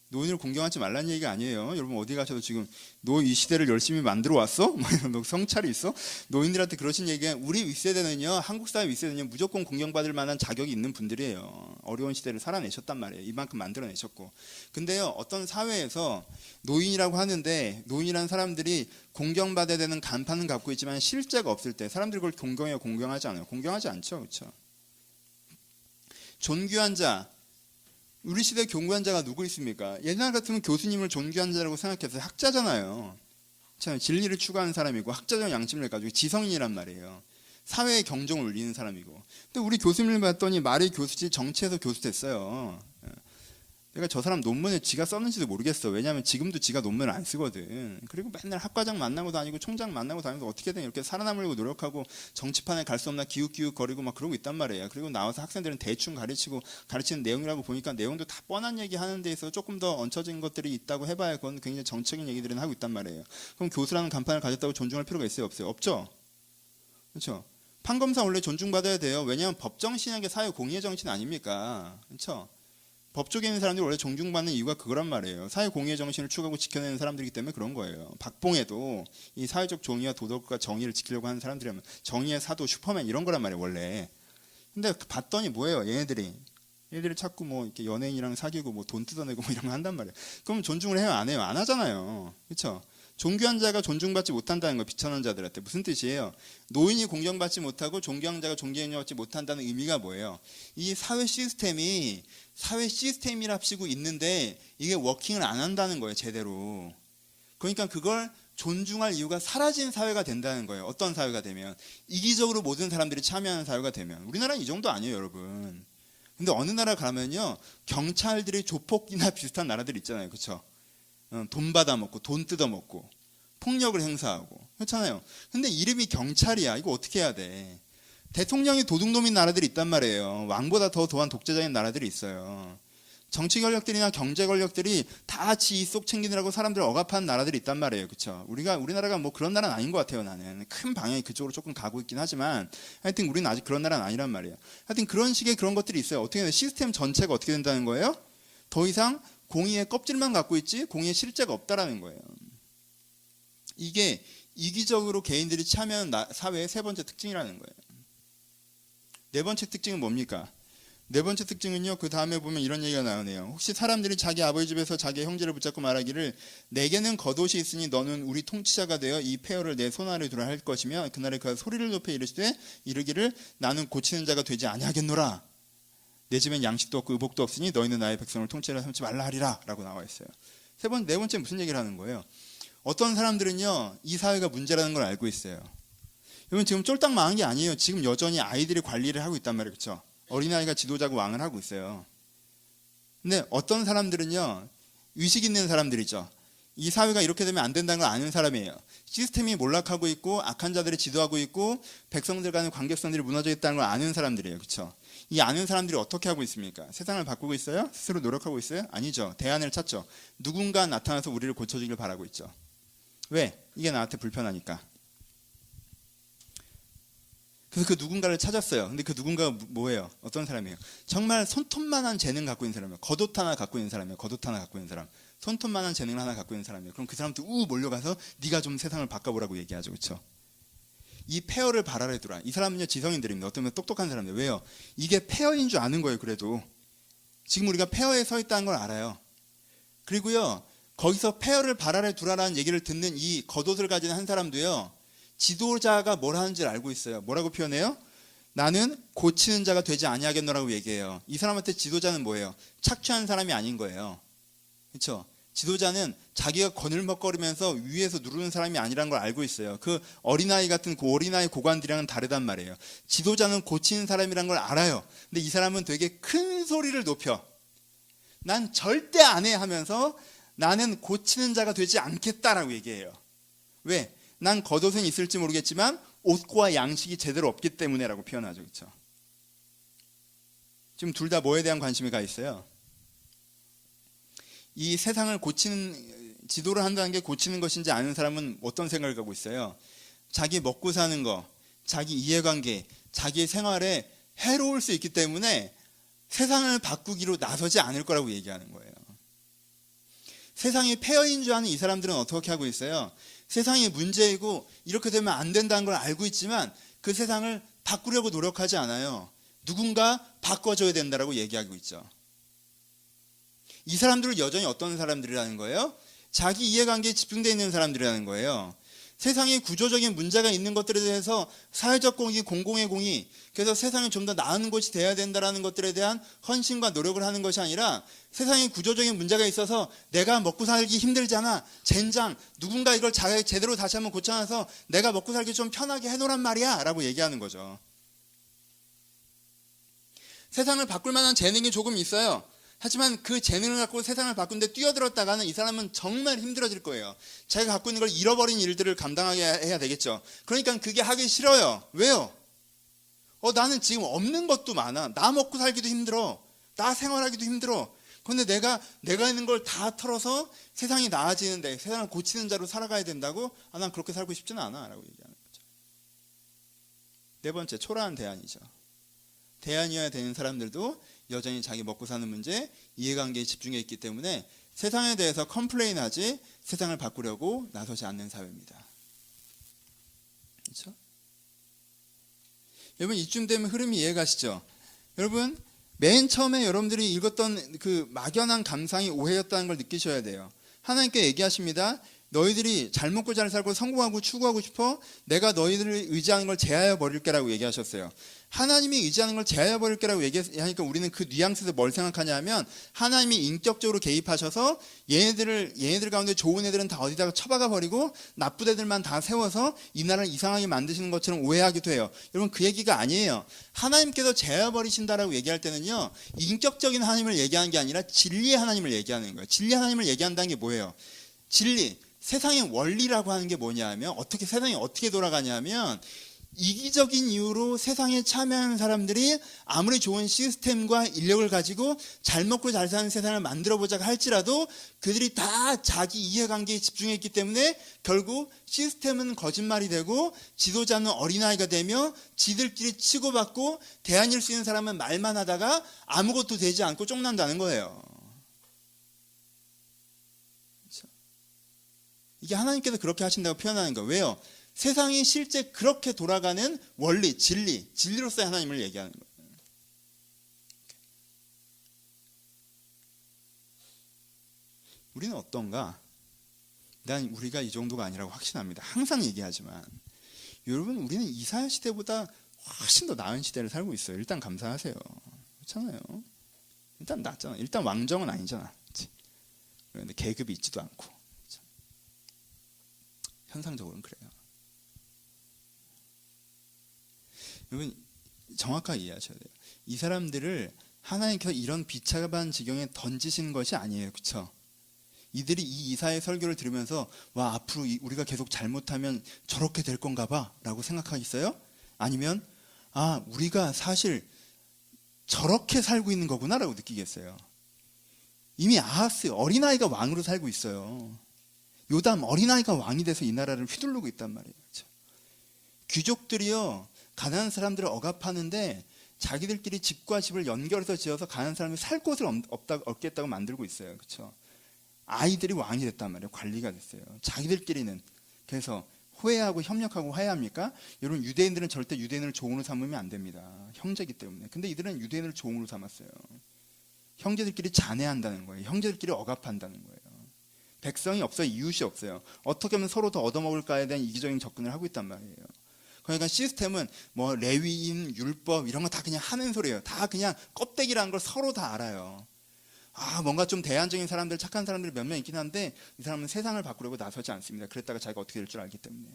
S1: 노인을 공경하지 말라는 얘기가 아니에요. 여러분 어디 가셔도 지금 너 이 시대를 열심히 만들어 왔어? 너 성찰이 있어? 노인들한테 그러신 얘기가 우리 윗세대는요, 한국 사회 윗세대는요 무조건 공경받을 만한 자격이 있는 분들이에요. 어려운 시대를 살아내셨단 말이에요. 이만큼 만들어내셨고. 근데요, 어떤 사회에서 노인이라고 하는데 노인이라는 사람들이 공경받아야 되는 간판은 갖고 있지만 실제가 없을 때 사람들이 그걸 공경해요? 공경하지 않아요? 공경하지 않죠. 그렇죠? 존귀한 자, 우리 시대 존귀한 자가 누구 있습니까? 옛날 같으면 교수님을 존귀한 자라고 생각해서 학자잖아요. 참 진리를 추구하는 사람이고 학자적 양심을 가지고 지성인이란 말이에요. 사회의 경종을 울리는 사람이고. 근데 우리 교수님을 봤더니 말이 교수지 정치에서 교수 됐어요. 내가 저 사람 논문에 지가 썼는지도 모르겠어. 왜냐하면 지금도 지가 논문을 안 쓰거든. 그리고 맨날 학과장 만나고 다니고 총장 만나고 다니면서 어떻게든 이렇게 살아남으려고 노력하고 정치판에 갈 수 없나 기웃기웃 거리고 막 그러고 있단 말이에요. 그리고 나와서 학생들은 대충 가르치는 내용이라고 보니까 내용도 다 뻔한 얘기 하는 데 있어서 조금 더 얹혀진 것들이 있다고 해봐야 그건 굉장히 정책적인 얘기들은 하고 있단 말이에요. 그럼 교수라는 간판을 가졌다고 존중할 필요가 있어요? 없어요? 없죠? 그렇죠? 판검사 원래 존중받아야 돼요. 왜냐하면 법정신이라는 게 사회 공의의 정신 아닙니까? 그렇죠? 법 쪽에 있는 사람들이 원래 존중받는 이유가 그거란 말이에요. 사회 공의의 정신을 추구하고 지켜내는 사람들이기 때문에 그런 거예요. 박봉에도 이 사회적 정의와 도덕과 정의를 지키려고 하는 사람들이라면 정의의 사도 슈퍼맨 이런 거란 말이에요, 원래. 근데 봤더니 뭐예요, 얘네들이 자꾸 뭐 이렇게 연예인이랑 사귀고 뭐 돈 뜯어내고 뭐 이런 거 한단 말이에요. 그럼 존중을 해요, 안 해요? 안 하잖아요. 그렇죠? 존귀한 자가 존중받지 못한다는 거, 비천한 자들한테 무슨 뜻이에요? 노인이 공경받지 못하고 존귀한 자가 존경받지 못한다는 의미가 뭐예요? 이 사회 시스템이랍시고 있는데 이게 워킹을 안 한다는 거예요, 제대로. 그러니까 그걸 존중할 이유가 사라진 사회가 된다는 거예요. 어떤 사회가 되면? 이기적으로 모든 사람들이 참여하는 사회가 되면. 우리나라는 이 정도 아니에요, 여러분. 근데 어느 나라 가면요, 경찰들이 조폭이나 비슷한 나라들 있잖아요, 그렇죠? 돈 받아먹고 돈 뜯어먹고 폭력을 행사하고 그렇잖아요. 근데 이름이 경찰이야. 이거 어떻게 해야 돼? 대통령이 도둑놈인 나라들이 있단 말이에요. 왕보다 더 도한 독재자인 나라들이 있어요. 정치 권력들이나 경제 권력들이 다 지 속 챙기느라고 사람들을 억압하는 나라들이 있단 말이에요. 그렇죠? 우리나라가 뭐 그런 나라는 아닌 것 같아요. 나는 큰 방향이 그쪽으로 조금 가고 있긴 하지만 하여튼 우리는 아직 그런 나라는 아니란 말이에요. 하여튼 그런 식의 그런 것들이 있어요. 어떻게 되나 시스템 전체가 어떻게 된다는 거예요? 더 이상 공의의 껍질만 갖고 있지 공의의 실제가 없다라는 거예요. 이게 이기적으로 개인들이 참여하는 사회의 세 번째 특징이라는 거예요. 네 번째 특징은 뭡니까? 네 번째 특징은요, 그 다음에 보면 이런 얘기가 나오네요. 혹시 사람들이 자기 아버지 집에서 자기 형제를 붙잡고 말하기를 내게는 겉옷이 있으니 너는 우리 통치자가 되어 이 폐허를 내 손 아래 두라 할 것이며 그날에 그 소리를 높여 이르기를 나는 고치는 자가 되지 아니하겠노라. 내 집엔 양식도 없고 의복도 없으니 너희는 나의 백성을 통치라 삼지 말라 하리라 라고 나와 있어요. 네 번째 무슨 얘기를 하는 거예요? 어떤 사람들은요, 이 사회가 문제라는 걸 알고 있어요. 여러분 지금 쫄딱 망한 게 아니에요. 지금 여전히 아이들이 관리를 하고 있단 말이에요. 그렇죠? 어린아이가 지도자고 왕을 하고 있어요. 근데 어떤 사람들은요, 의식 있는 사람들이죠. 이 사회가 이렇게 되면 안 된다는 걸 아는 사람이에요. 시스템이 몰락하고 있고 악한 자들이 지도하고 있고 백성들 간의 관계성들이 무너져 있다는 걸 아는 사람들이에요. 그렇죠? 이 아는 사람들이 어떻게 하고 있습니까? 세상을 바꾸고 있어요? 스스로 노력하고 있어요? 아니죠. 대안을 찾죠. 누군가 나타나서 우리를 고쳐주길 바라고 있죠. 왜? 이게 나한테 불편하니까. 그래서 그 누군가를 찾았어요. 근데 그 누군가가 뭐예요? 어떤 사람이에요? 정말 손톱만한 재능 갖고 있는 사람이에요. 겉옷 하나 갖고 있는 사람이에요. 겉옷 하나 갖고 있는 사람. 손톱만한 재능을 하나 갖고 있는 사람이에요. 그럼 그 사람도 몰려가서 네가 좀 세상을 바꿔보라고 얘기하죠. 그렇죠? 이 폐허를 발하래 두라. 이 사람은요, 지성인들입니다. 어떤 면 똑똑한 사람들. 왜요? 이게 폐허인 줄 아는 거예요. 그래도 지금 우리가 폐허에 서 있다는 걸 알아요. 그리고요, 거기서 폐허를 발하래 두라라는 얘기를 듣는 이 겉옷을 가진 한 사람도요, 지도자가 뭘 하는지를 알고 있어요. 뭐라고 표현해요? 나는 고치는 자가 되지 아니하겠노라고 얘기해요. 이 사람한테 지도자는 뭐예요? 착취한 사람이 아닌 거예요. 그렇죠? 지도자는 자기가 거늘먹거리면서 위에서 누르는 사람이 아니라는 걸 알고 있어요. 그 어린아이 같은 그 어린아이 고관들이랑은 다르단 말이에요. 지도자는 고치는 사람이라는 걸 알아요. 근데 이 사람은 되게 큰 소리를 높여 난 절대 안 해 하면서 나는 고치는 자가 되지 않겠다라고 얘기해요. 왜? 난 겉옷은 있을지 모르겠지만 옷과 양식이 제대로 없기 때문에라고 표현하죠. 그렇죠? 지금 둘 다 뭐에 대한 관심이 가 있어요? 이 세상을 고치는, 지도를 한다는 게 고치는 것인지 아는 사람은 어떤 생각을 갖고 있어요? 자기 먹고 사는 거, 자기 이해관계, 자기 생활에 해로울 수 있기 때문에 세상을 바꾸기로 나서지 않을 거라고 얘기하는 거예요. 세상이 폐허인 줄 아는 이 사람들은 어떻게 하고 있어요? 세상이 문제이고 이렇게 되면 안 된다는 걸 알고 있지만 그 세상을 바꾸려고 노력하지 않아요. 누군가 바꿔줘야 된다라고 얘기하고 있죠. 이 사람들은 여전히 어떤 사람들이라는 거예요? 자기 이해관계에 집중되어 있는 사람들이라는 거예요. 세상에 구조적인 문제가 있는 것들에 대해서 사회적 공익이 공공의 공의, 그래서 세상이 좀 더 나은 곳이 돼야 된다는 것들에 대한 헌신과 노력을 하는 것이 아니라 세상에 구조적인 문제가 있어서 내가 먹고 살기 힘들잖아, 젠장, 누군가 이걸 제대로 다시 한번 고쳐놔서 내가 먹고 살기 좀 편하게 해놓으란 말이야 라고 얘기하는 거죠. 세상을 바꿀 만한 재능이 조금 있어요. 하지만 그 재능을 갖고 세상을 바꾸는데 뛰어들었다가는 이 사람은 정말 힘들어질 거예요. 자기가 갖고 있는 걸 잃어버린 일들을 감당하게 해야 되겠죠. 그러니까 그게 하기 싫어요. 왜요? 나는 지금 없는 것도 많아. 나 먹고 살기도 힘들어. 나 생활하기도 힘들어. 그런데 내가 있는 걸 다 털어서 세상이 나아지는데, 세상을 고치는 자로 살아가야 된다고? 난 그렇게 살고 싶지는 않아 라고 얘기하는 거죠. 네 번째, 초라한 대안이죠. 대안이어야 되는 사람들도 여전히 자기 먹고 사는 문제, 이해관계에 집중해 있기 때문에 세상에 대해서 컴플레인하지 세상을 바꾸려고 나서지 않는 사회입니다. 그렇죠? 여러분, 이쯤 되면 흐름이 이해가시죠? 여러분, 맨 처음에 여러분들이 읽었던 그 막연한 감상이 오해였다는 걸 느끼셔야 돼요. 하나님께 얘기하십니다. 너희들이 잘 먹고 잘 살고 성공하고 추구하고 싶어? 내가 너희들을 의지하는 걸 제하여 버릴게라고 얘기하셨어요. 하나님이 의지하는 걸 제하여 버릴게라고 얘기하니까 우리는 그 뉘앙스에서 뭘 생각하냐면 하나님이 인격적으로 개입하셔서 얘네들 가운데 좋은 애들은 다 어디다가 처박아 버리고 나쁜 애들만 다 세워서 이 나라를 이상하게 만드시는 것처럼 오해하기도 해요. 여러분, 그 얘기가 아니에요. 하나님께서 제하여 버리신다라고 얘기할 때는요, 인격적인 하나님을 얘기하는 게 아니라 진리의 하나님을 얘기하는 거예요. 진리의 하나님을 얘기한다는 게 뭐예요? 진리, 세상의 원리라고 하는 게 뭐냐면, 세상이 어떻게 돌아가냐면, 이기적인 이유로 세상에 참여하는 사람들이 아무리 좋은 시스템과 인력을 가지고 잘 먹고 잘 사는 세상을 만들어보자고 할지라도 그들이 다 자기 이해관계에 집중했기 때문에 결국 시스템은 거짓말이 되고 지도자는 어린아이가 되며 지들끼리 치고받고 대안일 수 있는 사람은 말만 하다가 아무것도 되지 않고 쫑난다는 거예요. 이게 하나님께서 그렇게 하신다고 표현하는 거예요. 왜요? 세상이 실제 그렇게 돌아가는 원리, 진리로서의 하나님을 얘기하는 거예요. 우리는 어떤가? 난 우리가 이 정도가 아니라고 확신합니다. 항상 얘기하지만 여러분, 우리는 이사야 시대보다 훨씬 더 나은 시대를 살고 있어요. 일단 감사하세요. 그렇잖아요. 일단 낫잖아. 일단 왕정은 아니잖아. 그런데 계급이 있지도 않고. 현상적으로는 그래요. 여러분, 정확하게 이해하셔야 돼요. 이 사람들을 하나님께서 이런 비참한 지경에 던지신 것이 아니에요. 그렇죠? 이들이 이 이사의 설교를 들으면서 와, 앞으로 우리가 계속 잘못하면 저렇게 될 건가 봐 라고 생각하겠어요? 아니면 우리가 사실 저렇게 살고 있는 거구나 라고 느끼겠어요? 이미 아하스 어린아이가 왕으로 살고 있어요. 요담 어린아이가 왕이 돼서 이 나라를 휘두르고 있단 말이에요. 그렇죠? 귀족들이요, 가난한 사람들을 억압하는데 자기들끼리 집과 집을 연결해서 지어서 가난한 사람이 살 곳을 얻겠다고 만들고 있어요. 그렇죠? 아이들이 왕이 됐단 말이에요. 관리가 됐어요. 자기들끼리는. 그래서 호해하고 협력하고 화해합니까? 여러분, 유대인들은 절대 유대인을 종으로 삼으면 안 됩니다. 형제이기 때문에. 근데 이들은 유대인을 종으로 삼았어요. 형제들끼리 잔해한다는 거예요. 형제들끼리 억압한다는 거예요. 백성이 없어요. 이웃이 없어요. 어떻게 하면 서로 더 얻어먹을까에 대한 이기적인 접근을 하고 있단 말이에요. 그러니까 시스템은 뭐 레위인, 율법 이런 거 다 그냥 하는 소리예요. 다 그냥 껍데기라는 걸 서로 다 알아요. 뭔가 좀 대안적인 사람들, 착한 사람들이 몇 명 있긴 한데 이 사람은 세상을 바꾸려고 나서지 않습니다. 그랬다가 자기가 어떻게 될 줄 알기 때문에.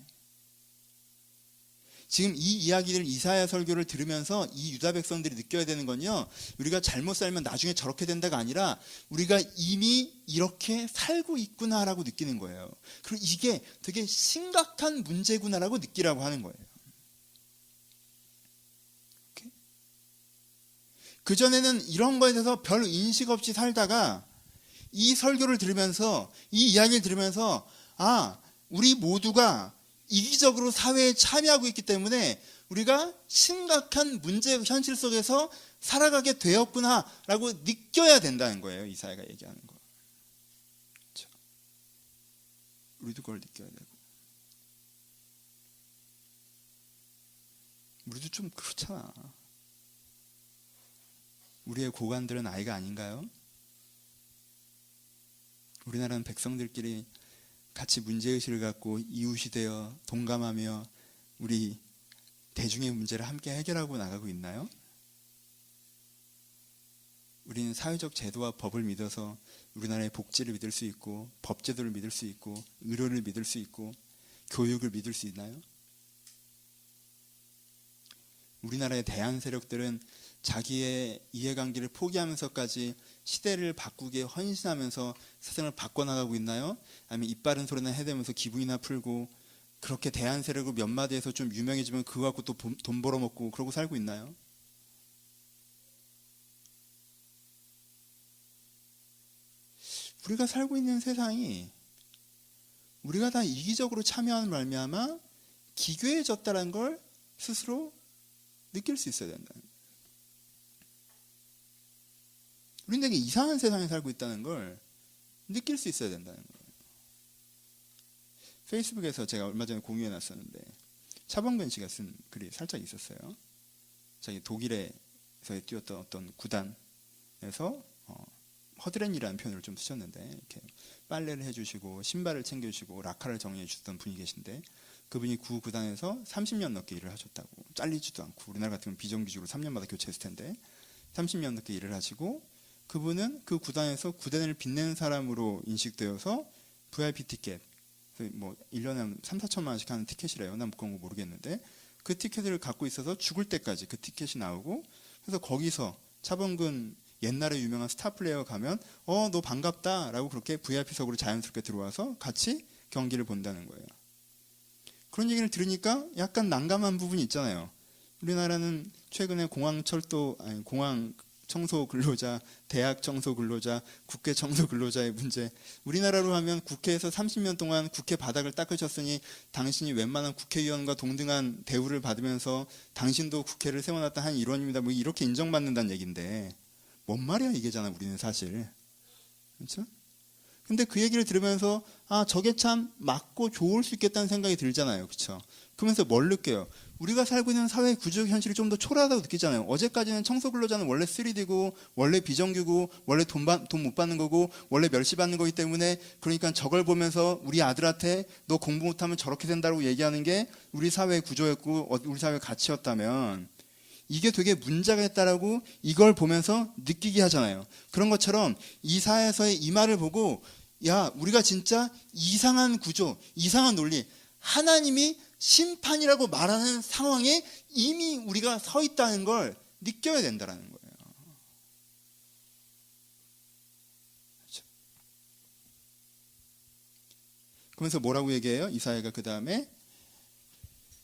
S1: 지금 이 이야기를 이사야 설교를 들으면서 이 유다 백성들이 느껴야 되는 건요, 우리가 잘못 살면 나중에 저렇게 된다가 아니라 우리가 이미 이렇게 살고 있구나라고 느끼는 거예요. 그리고 이게 되게 심각한 문제구나라고 느끼라고 하는 거예요. 그전에는 이런 거에 대해서 별 인식 없이 살다가 이 설교를 들으면서, 이 이야기를 들으면서, 우리 모두가 이기적으로 사회에 참여하고 있기 때문에 우리가 심각한 문제 현실 속에서 살아가게 되었구나라고 느껴야 된다는 거예요. 이사야가 얘기하는 거. 그렇죠? 우리도 그걸 느껴야 되고. 우리도 좀 그렇잖아. 우리의 고관들은 아이가 아닌가요? 우리나라는 백성들끼리 같이 문제의식을 갖고 이웃이 되어 동감하며 우리 대중의 문제를 함께 해결하고 나가고 있나요? 우리는 사회적 제도와 법을 믿어서 우리나라의 복지를 믿을 수 있고, 법제도를 믿을 수 있고, 의료를 믿을 수 있고, 교육을 믿을 수 있나요? 우리나라의 대한 세력들은 자기의 이해관계를 포기하면서까지 시대를 바꾸기에 헌신하면서 세상을 바꿔나가고 있나요? 아니면 입바른 소리나 해대면서 기분이나 풀고, 그렇게 대한 세력으로 몇 마디에서 좀 유명해지면 그거 갖고 또 돈 벌어먹고 그러고 살고 있나요? 우리가 살고 있는 세상이 우리가 다 이기적으로 참여하는 말미암아 기괴해졌다는 걸 스스로 느낄 수 있어야 된다. 우리는 되게 이상한 세상에 살고 있다는 걸 느낄 수 있어야 된다는 거예요. 페이스북에서 제가 얼마 전에 공유해놨었는데, 차범근 씨가 쓴 글이 살짝 있었어요. 자기 독일에서 뛰었던 어떤 구단에서 허드렛이라는 표현을 좀 쓰셨는데, 이렇게 빨래를 해주시고 신발을 챙겨주시고 라카를 정리해 주셨던 분이 계신데, 그분이 구 구단에서 30년 넘게 일을 하셨다고. 잘리지도 않고, 우리나라 같으면 비정규직으로 3년마다 교체했을 텐데 30년 넘게 일을 하시고, 그분은 그 구단에서 구단을 빛내는 사람으로 인식되어서 VIP 티켓, 뭐 1년에 3, 4천만 원씩 하는 티켓이래요. 난 그런 거 모르겠는데, 그 티켓을 갖고 있어서 죽을 때까지 그 티켓이 나오고, 그래서 거기서 차범근 옛날에 유명한 스타 플레이어 가면 너 반갑다 라고 그렇게 VIP석으로 자연스럽게 들어와서 같이 경기를 본다는 거예요. 그런 얘기를 들으니까 약간 난감한 부분이 있잖아요. 우리나라는 최근에 공항 청소 근로자, 대학 청소 근로자, 국회 청소 근로자의 문제, 우리나라로 하면 국회에서 30년 동안 국회 바닥을 닦으셨으니 당신이 웬만한 국회의원과 동등한 대우를 받으면서 당신도 국회를 세워놨다 한 일원입니다, 뭐 이렇게 인정받는다는 얘기인데, 뭔 말이야 이게잖아 우리는 사실. 그렇죠? 근데 그 얘기를 들으면서 저게 참 맞고 좋을 수 있겠다는 생각이 들잖아요. 그렇죠? 그러면서 뭘 느껴요? 우리가 살고 있는 사회 구조 현실이 좀 더 초라하다고 느끼잖아요. 어제까지는 청소 근로자는 원래 3D고 원래 비정규고 원래 돈 못 받는 거고 원래 멸시받는 거기 때문에, 그러니까 저걸 보면서 우리 아들한테 너 공부 못하면 저렇게 된다고 얘기하는 게 우리 사회 구조였고 우리 사회 가치였다면, 이게 되게 문제가 있다라고 이걸 보면서 느끼게 하잖아요. 그런 것처럼 이사야서의 이 말을 보고, 야, 우리가 진짜 이상한 구조, 이상한 논리, 하나님이 심판이라고 말하는 상황에 이미 우리가 서 있다는 걸 느껴야 된다는 거예요. 그렇죠? 그러면서 뭐라고 얘기해요? 이사야가 그 다음에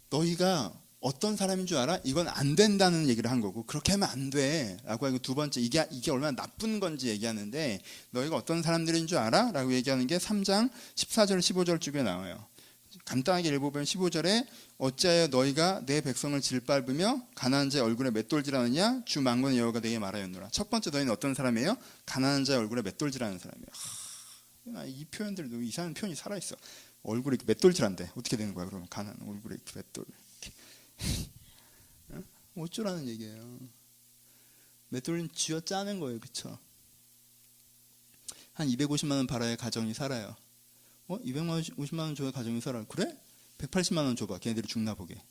S1: 너희가 어떤 사람인 줄 알아? 이건 안 된다는 얘기를 한 거고, 그렇게 하면 안 돼 라고 하고, 두 번째 이게 얼마나 나쁜 건지 얘기하는데, 너희가 어떤 사람들인 줄 알아? 라고 얘기하는 게 3장 14절 15절 쪽에 나와요. 간단하게 읽어보면 15절에 어찌하여 너희가 내 백성을 질밟으며 가난한 자의 얼굴에 맷돌질하느냐? 주 만군의 여호와가 내게 말하였노라. 첫 번째, 너희는 어떤 사람이에요? 가난한 자의 얼굴에 맷돌질하는 사람이에요. 이 표현들도 이상한 표현이 살아있어. 얼굴에 맷돌질한대. 어떻게 되는 거야 그러면? 가난 얼굴에 맷돌. 어쩌라는 얘기예요. 맷돌은 쥐어 짜는 거예요. 그쵸? 한 250만 원 벌어야 가정이 살아요. 250만 원 줘야 가정이 살아. 그래? 180만 원 줘봐. 걔네들이 죽나 보게.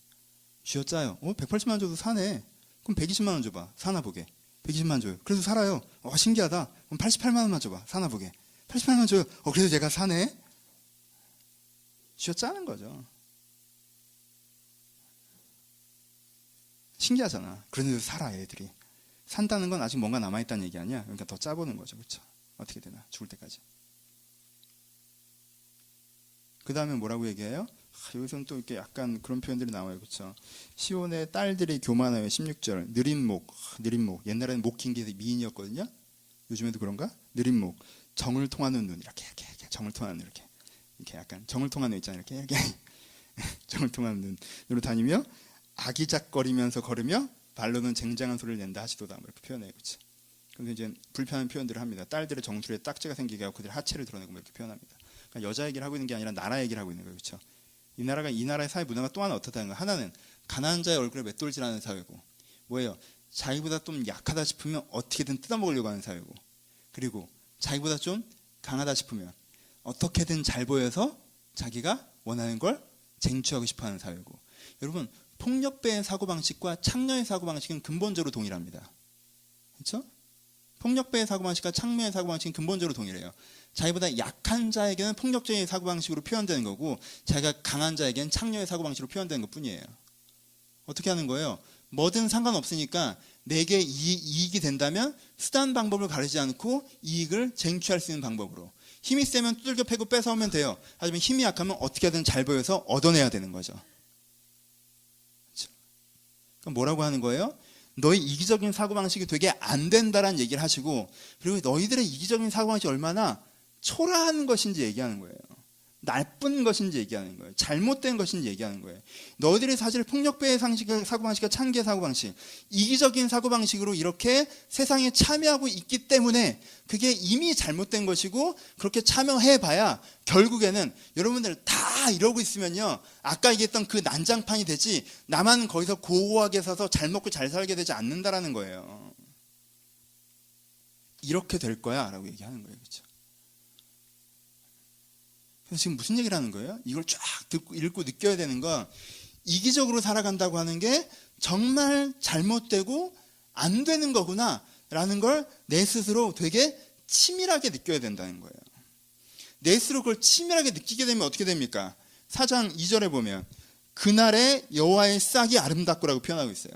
S1: 쥐어 짜요. 180만 원 줘도 사네. 그럼 120만 원 줘봐. 사나 보게. 120만 원 줘요. 그래서 살아요. 신기하다. 그럼 88만 원만 줘봐. 사나 보게. 88만 원 줘요. 그래서 제가 사네. 쥐어 짜는 거죠. 신기하잖아. 그런데도 살아 애들이. 산다는 건 아직 뭔가 남아있다는 얘기 아니야. 그러니까 더 짜보는 거죠. 그렇죠? 어떻게 되나 죽을 때까지. 그 다음에 뭐라고 얘기해요? 여기서는 또 이렇게 약간 그런 표현들이 나와요. 그렇죠? 시온의 딸들이 교만하여 16절 느린 목. 옛날에는 목 긴 게 미인이었거든요. 요즘에도 그런가? 느린 목, 정을 통하는 눈, 이렇게 정을 통하는 눈, 이렇게 약간 정을 통하는 눈 있잖아요. 이렇게 정을 통하는 눈으로 다니며 아기작거리면서 걸으며 발로는 쟁쟁한 소리를 낸다 하시도다. 이렇게 표현해요. 그렇죠? 근데 이제 불편한 표현들을 합니다. 딸들의 정수리에 딱지가 생기게 하고 그들의 하체를 드러내고 이렇게 표현합니다. 그러니까 여자 얘기를 하고 있는 게 아니라 나라 얘기를 하고 있는 거예요. 그렇죠? 이 나라의 사회 문화가 또 하나 어떻다는 거예요. 하나는 가난한 자의 얼굴에 맷돌질하는 사회고, 뭐예요? 자기보다 좀 약하다 싶으면 어떻게든 뜯어먹으려고 하는 사회고, 그리고 자기보다 좀 강하다 싶으면 어떻게든 잘 보여서 자기가 원하는 걸 쟁취하고 싶어하는 사회고. 여러분, 폭력배의 사고방식과 창녀의 사고방식은 근본적으로 동일합니다. 그렇죠? 폭력배의 사고방식과 창녀의 사고방식은 근본적으로 동일해요. 자기보다 약한 자에게는 폭력적인 사고방식으로 표현되는 거고, 자기가 강한 자에게는 창녀의 사고방식으로 표현되는 것뿐이에요. 어떻게 하는 거예요? 뭐든 상관없으니까 내게 이익이 된다면 수단 방법을 가리지 않고 이익을 쟁취할 수 있는 방법으로. 힘이 세면 두들겨 패고 뺏어오면 돼요. 하지만 힘이 약하면 어떻게든 잘 보여서 얻어내야 되는 거죠. 그렇죠? 그럼 뭐라고 하는 거예요? 너희 이기적인 사고방식이 되게 안 된다라는 얘기를 하시고, 그리고 너희들의 이기적인 사고방식이 얼마나 초라한 것인지 얘기하는 거예요. 나쁜 것인지 얘기하는 거예요. 잘못된 것인지 얘기하는 거예요. 너희들이 사실 폭력배의 사고방식과 창기의 사고방식, 이기적인 사고방식으로 이렇게 세상에 참여하고 있기 때문에 그게 이미 잘못된 것이고, 그렇게 참여해봐야 결국에는 여러분들 다 이러고 있으면요, 아까 얘기했던 그 난장판이 되지, 나만 거기서 고고하게 서서 잘 먹고 잘 살게 되지 않는다라는 거예요. 이렇게 될 거야 라고 얘기하는 거예요. 그렇죠? 그래서 지금 무슨 얘기를 하는 거예요? 이걸 쫙 듣고 읽고 느껴야 되는 건, 이기적으로 살아간다고 하는 게 정말 잘못되고 안 되는 거구나 라는 걸 내 스스로 되게 치밀하게 느껴야 된다는 거예요. 내 스스로 그걸 치밀하게 느끼게 되면 어떻게 됩니까? 4장 2절에 보면 그날의 여호와의 싹이 아름답고라고 표현하고 있어요.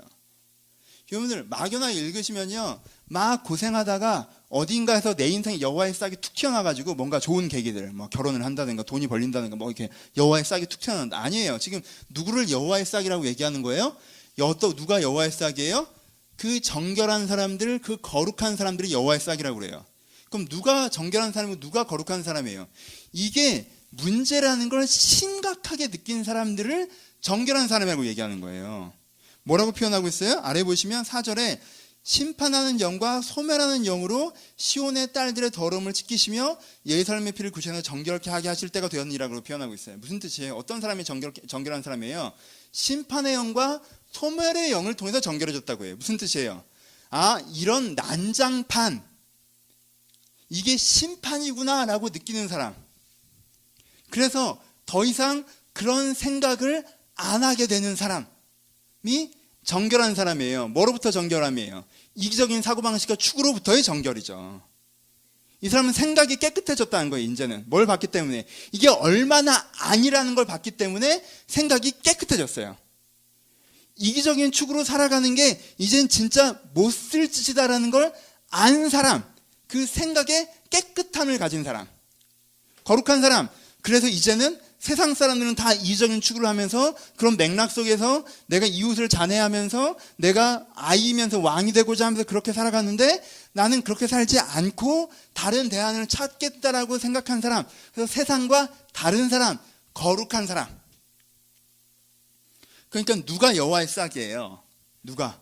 S1: 여러분들 막연하게 읽으시면요, 막 고생하다가 어딘가에서 내 인생에 여호와의 싹이 툭 튀어나와가지고 뭔가 좋은 계기들, 뭐 결혼을 한다든가 돈이 벌린다든가 뭐 이렇게 여호와의 싹이 툭 튀어나온다. 아니에요. 지금 누구를 여호와의 싹이라고 얘기하는 거예요? 또 누가 여호와의 싹이에요? 그 정결한 사람들, 그 거룩한 사람들이 여호와의 싹이라고 그래요. 그럼 누가 정결한 사람이고 누가 거룩한 사람이에요? 이게 문제라는 걸 심각하게 느낀 사람들을 정결한 사람이라고 얘기하는 거예요. 뭐라고 표현하고 있어요? 아래 보시면 4절에 심판하는 영과 소멸하는 영으로 시온의 딸들의 더러움을 지키시며 예루살렘의 피를 구시하여 정결케 하게 하실 때가 되었느니라고 표현하고 있어요. 무슨 뜻이에요? 어떤 사람이 정결한 사람이에요? 심판의 영과 소멸의 영을 통해서 정결해졌다고 해요. 무슨 뜻이에요? 아, 이런 난장판, 이게 심판이구나 라고 느끼는 사람. 그래서 더 이상 그런 생각을 안 하게 되는 사람이 정결한 사람이에요. 뭐로부터 정결함이에요? 이기적인 사고방식과 축으로부터의 정결이죠. 이 사람은 생각이 깨끗해졌다는 거예요. 이제는 뭘 봤기 때문에, 이게 얼마나 아니라는 걸 봤기 때문에 생각이 깨끗해졌어요. 이기적인 축으로 살아가는 게 이젠 진짜 못 쓸 짓이다라는 걸 안 사람, 그 생각에 깨끗함을 가진 사람, 거룩한 사람. 그래서 이제는 세상 사람들은 다 이기적인 추구를 하면서 그런 맥락 속에서 내가 이웃을 잔해하면서 내가 아이면서 왕이 되고자 하면서 그렇게 살아갔는데, 나는 그렇게 살지 않고 다른 대안을 찾겠다라고 생각한 사람, 그래서 세상과 다른 사람, 거룩한 사람. 그러니까 누가 여호와의 싹이에요? 누가?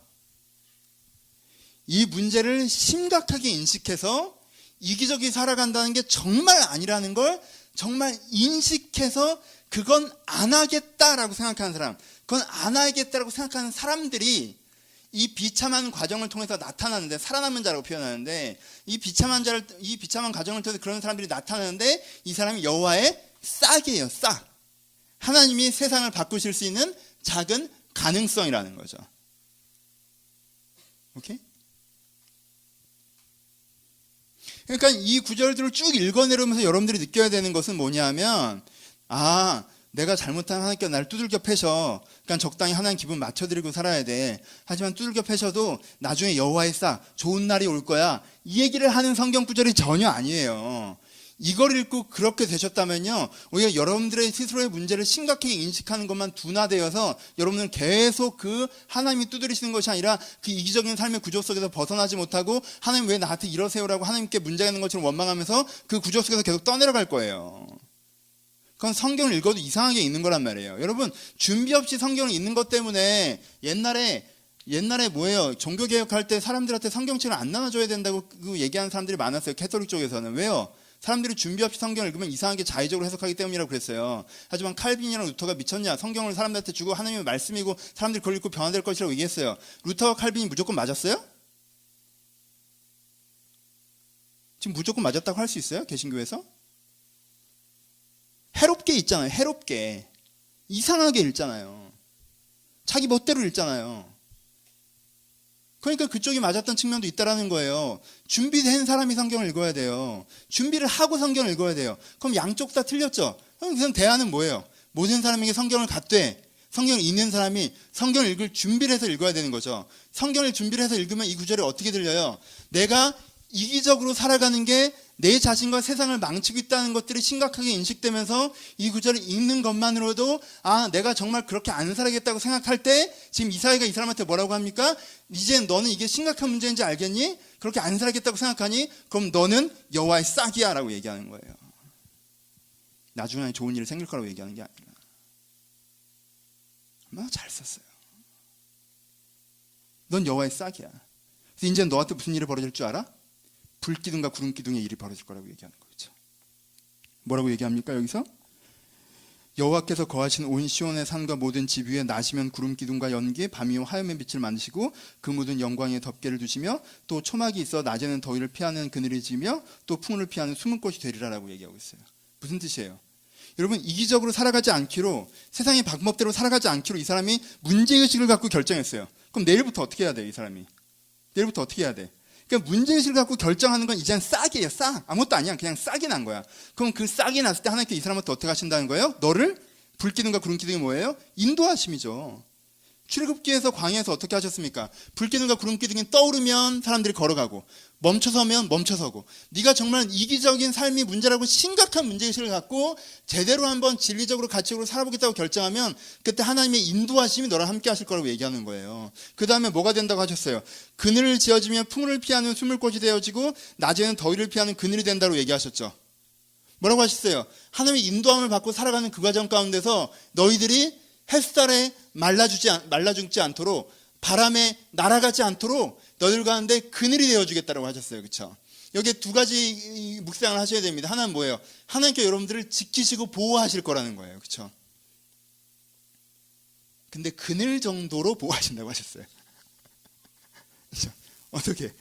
S1: 이 문제를 심각하게 인식해서 이기적이 살아간다는 게 정말 아니라는 걸 정말 인식해서 그건 안 하겠다라고 생각하는 사람, 그건 안 하겠다라고 생각하는 사람들이 이 비참한 과정을 통해서 나타나는데, 살아남은 자라고 표현하는데, 이 비참한 과정을 통해서 그런 사람들이 나타나는데, 이 사람이 여호와의 싹이에요. 싹. 하나님이 세상을 바꾸실 수 있는 작은 가능성이라는 거죠. 오케이? 그러니까 이 구절들을 쭉 읽어내려면서 여러분들이 느껴야 되는 것은 뭐냐면, 아, 내가 잘못하면 하나님께 나를 두들겨 패셔. 그러니까 적당히 하나님 기분 맞춰드리고 살아야 돼. 하지만 두들겨 패셔도 나중에 여호와의 싹 좋은 날이 올 거야. 이 얘기를 하는 성경 구절이 전혀 아니에요. 이걸 읽고 그렇게 되셨다면요, 오히려 여러분들의 스스로의 문제를 심각하게 인식하는 것만 둔화되어서 여러분은 계속 그 하나님이 두드리시는 것이 아니라 그 이기적인 삶의 구조 속에서 벗어나지 못하고 하나님 왜 나한테 이러세요라고 하나님께 문제가 있는 것처럼 원망하면서 그 구조 속에서 계속 떠내려갈 거예요. 그건 성경을 읽어도 이상하게 읽는 거란 말이에요. 여러분, 준비 없이 성경을 읽는 것 때문에 옛날에 뭐예요? 종교개혁할 때 사람들한테 성경책을 안 나눠줘야 된다고 그 얘기하는 사람들이 많았어요. 캐톨릭 쪽에서는. 왜요? 사람들이 준비 없이 성경을 읽으면 이상하게 자의적으로 해석하기 때문이라고 그랬어요. 하지만 칼빈이랑 루터가 미쳤냐? 성경을 사람들한테 주고 하나님의 말씀이고 사람들이 그걸 읽고 변화될 것이라고 얘기했어요. 루터와 칼빈이 무조건 맞았어요? 지금 무조건 맞았다고 할 수 있어요? 개신교에서? 해롭게 읽잖아요. 해롭게. 이상하게 읽잖아요. 자기 멋대로 읽잖아요. 그러니까 그쪽이 맞았던 측면도 있다라는 거예요. 준비된 사람이 성경을 읽어야 돼요. 준비를 하고 성경을 읽어야 돼요. 그럼 양쪽 다 틀렸죠? 그럼 대안은 뭐예요? 모든 사람에게 성경을 갖되 성경을 읽는 사람이 성경을 읽을 준비를 해서 읽어야 되는 거죠. 성경을 준비를 해서 읽으면 이 구절이 어떻게 들려요? 내가 이기적으로 살아가는 게 내 자신과 세상을 망치고 있다는 것들이 심각하게 인식되면서 이 구절을 읽는 것만으로도 아, 내가 정말 그렇게 안 살아야겠다고 생각할 때 지금 이사야가 이 사람한테 뭐라고 합니까? 이제 너는 이게 심각한 문제인지 알겠니? 그렇게 안 살아야겠다고 생각하니? 그럼 너는 여호와의 싹이야 라고 얘기하는 거예요. 나중에 좋은 일이 생길 거라고 얘기하는 게 아니라. 얼마나 잘 썼어요. 넌 여호와의 싹이야. 그래서 이제 너한테 무슨 일이 벌어질 줄 알아? 불기둥과 구름기둥의 일이 벌어질 거라고 얘기하는 거죠. 뭐라고 얘기합니까 여기서? 여호와께서 거하신 온 시온의 산과 모든 집 위에 낮이면 구름기둥과 연기, 밤이면 화염의 빛을 만드시고 그 모든 영광에 덮개를 두시며 또 초막이 있어 낮에는 더위를 피하는 그늘이 지며 또 풍을 피하는 숨은 꽃이 되리라라고 얘기하고 있어요. 무슨 뜻이에요? 여러분, 이기적으로 살아가지 않기로, 세상의 방법대로 살아가지 않기로 이 사람이 문제의식을 갖고 결정했어요. 그럼 내일부터 어떻게 해야 돼? 이 사람이 내일부터 어떻게 해야 돼? 그러니까 문제의식을 갖고 결정하는 건 이제는 싹이에요. 싹. 아무것도 아니야. 그냥 싹이 난 거야. 그럼 그 싹이 났을 때 하나님께 이 사람한테 어떻게 하신다는 거예요? 너를 불기둥과 구름기둥이 뭐예요? 인도하심이죠. 출애굽기에서 광야에서 어떻게 하셨습니까? 불기둥과 구름기둥이 떠오르면 사람들이 걸어가고 멈춰서면 멈춰서고, 네가 정말 이기적인 삶이 문제라고 심각한 문제의식을 갖고 제대로 한번 진리적으로 가치적으로 살아보겠다고 결정하면 그때 하나님의 인도하심이 너랑 함께 하실 거라고 얘기하는 거예요. 그 다음에 뭐가 된다고 하셨어요? 그늘을 지어지면 풍을 피하는 숨을꽃이 되어지고 낮에는 더위를 피하는 그늘이 된다고 얘기하셨죠. 뭐라고 하셨어요? 하나님의 인도함을 받고 살아가는 그 과정 가운데서 너희들이 햇살에 말라죽지 않도록, 바람에 날아가지 않도록 너희들 가운데 그늘이 되어주겠다고 하셨어요. 그렇죠? 여기에 두 가지 묵상을 하셔야 됩니다. 하나는 뭐예요? 하나님께 여러분들을 지키시고 보호하실 거라는 거예요. 그렇죠? 근데 그늘 정도로 보호하신다고 하셨어요. 그렇죠? 어떻게?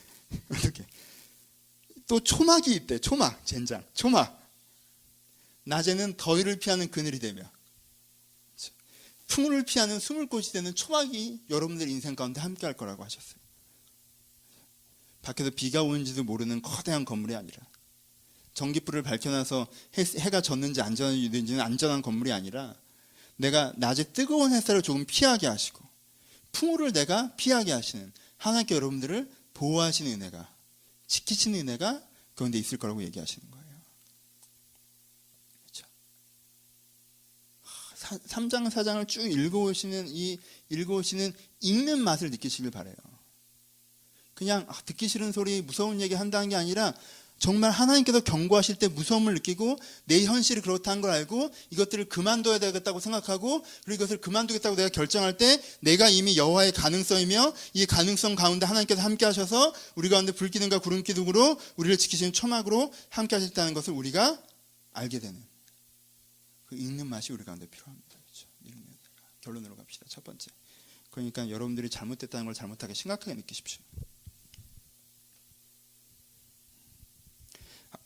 S1: 또 초막이 있대. 초막, 젠장, 초막. 낮에는 더위를 피하는 그늘이 되며 풍을 피하는 숨을꽃이 되는 초막이 여러분들 인생 가운데 함께 할 거라고 하셨어요. 밖에서 비가 오는지도 모르는 거대한 건물이 아니라, 전기불을 밝혀놔서 해가 졌는지 안 졌는지는 안전한 건물이 아니라, 내가 낮에 뜨거운 햇살을 조금 피하게 하시고 풍우를 내가 피하게 하시는 하나님께 여러분들을 보호하시는 은혜가, 지키시는 은혜가 그런데 있을 거라고 얘기하시는 거예요. 3장 4장을 쭉 읽어오시는 읽는 맛을 느끼시길 바라요. 그냥 듣기 싫은 소리, 무서운 얘기 한다는 게 아니라 정말 하나님께서 경고하실 때 무서움을 느끼고 내 현실이 그렇다는 걸 알고 이것들을 그만둬야 되겠다고 생각하고, 그리고 이것을 그만두겠다고 내가 결정할 때 내가 이미 여호와의 가능성이며 이 가능성 가운데 하나님께서 함께 하셔서 우리 가운데 불기둥과 구름기둥으로 우리를 지키시는 초막으로 함께 하셨다는 것을 우리가 알게 되는 그 읽는 맛이 우리 가운데 필요합니다. 그렇죠? 결론으로 갑시다. 첫 번째. 그러니까 여러분들이 잘못됐다는 걸 잘못하게 심각하게 느끼십시오.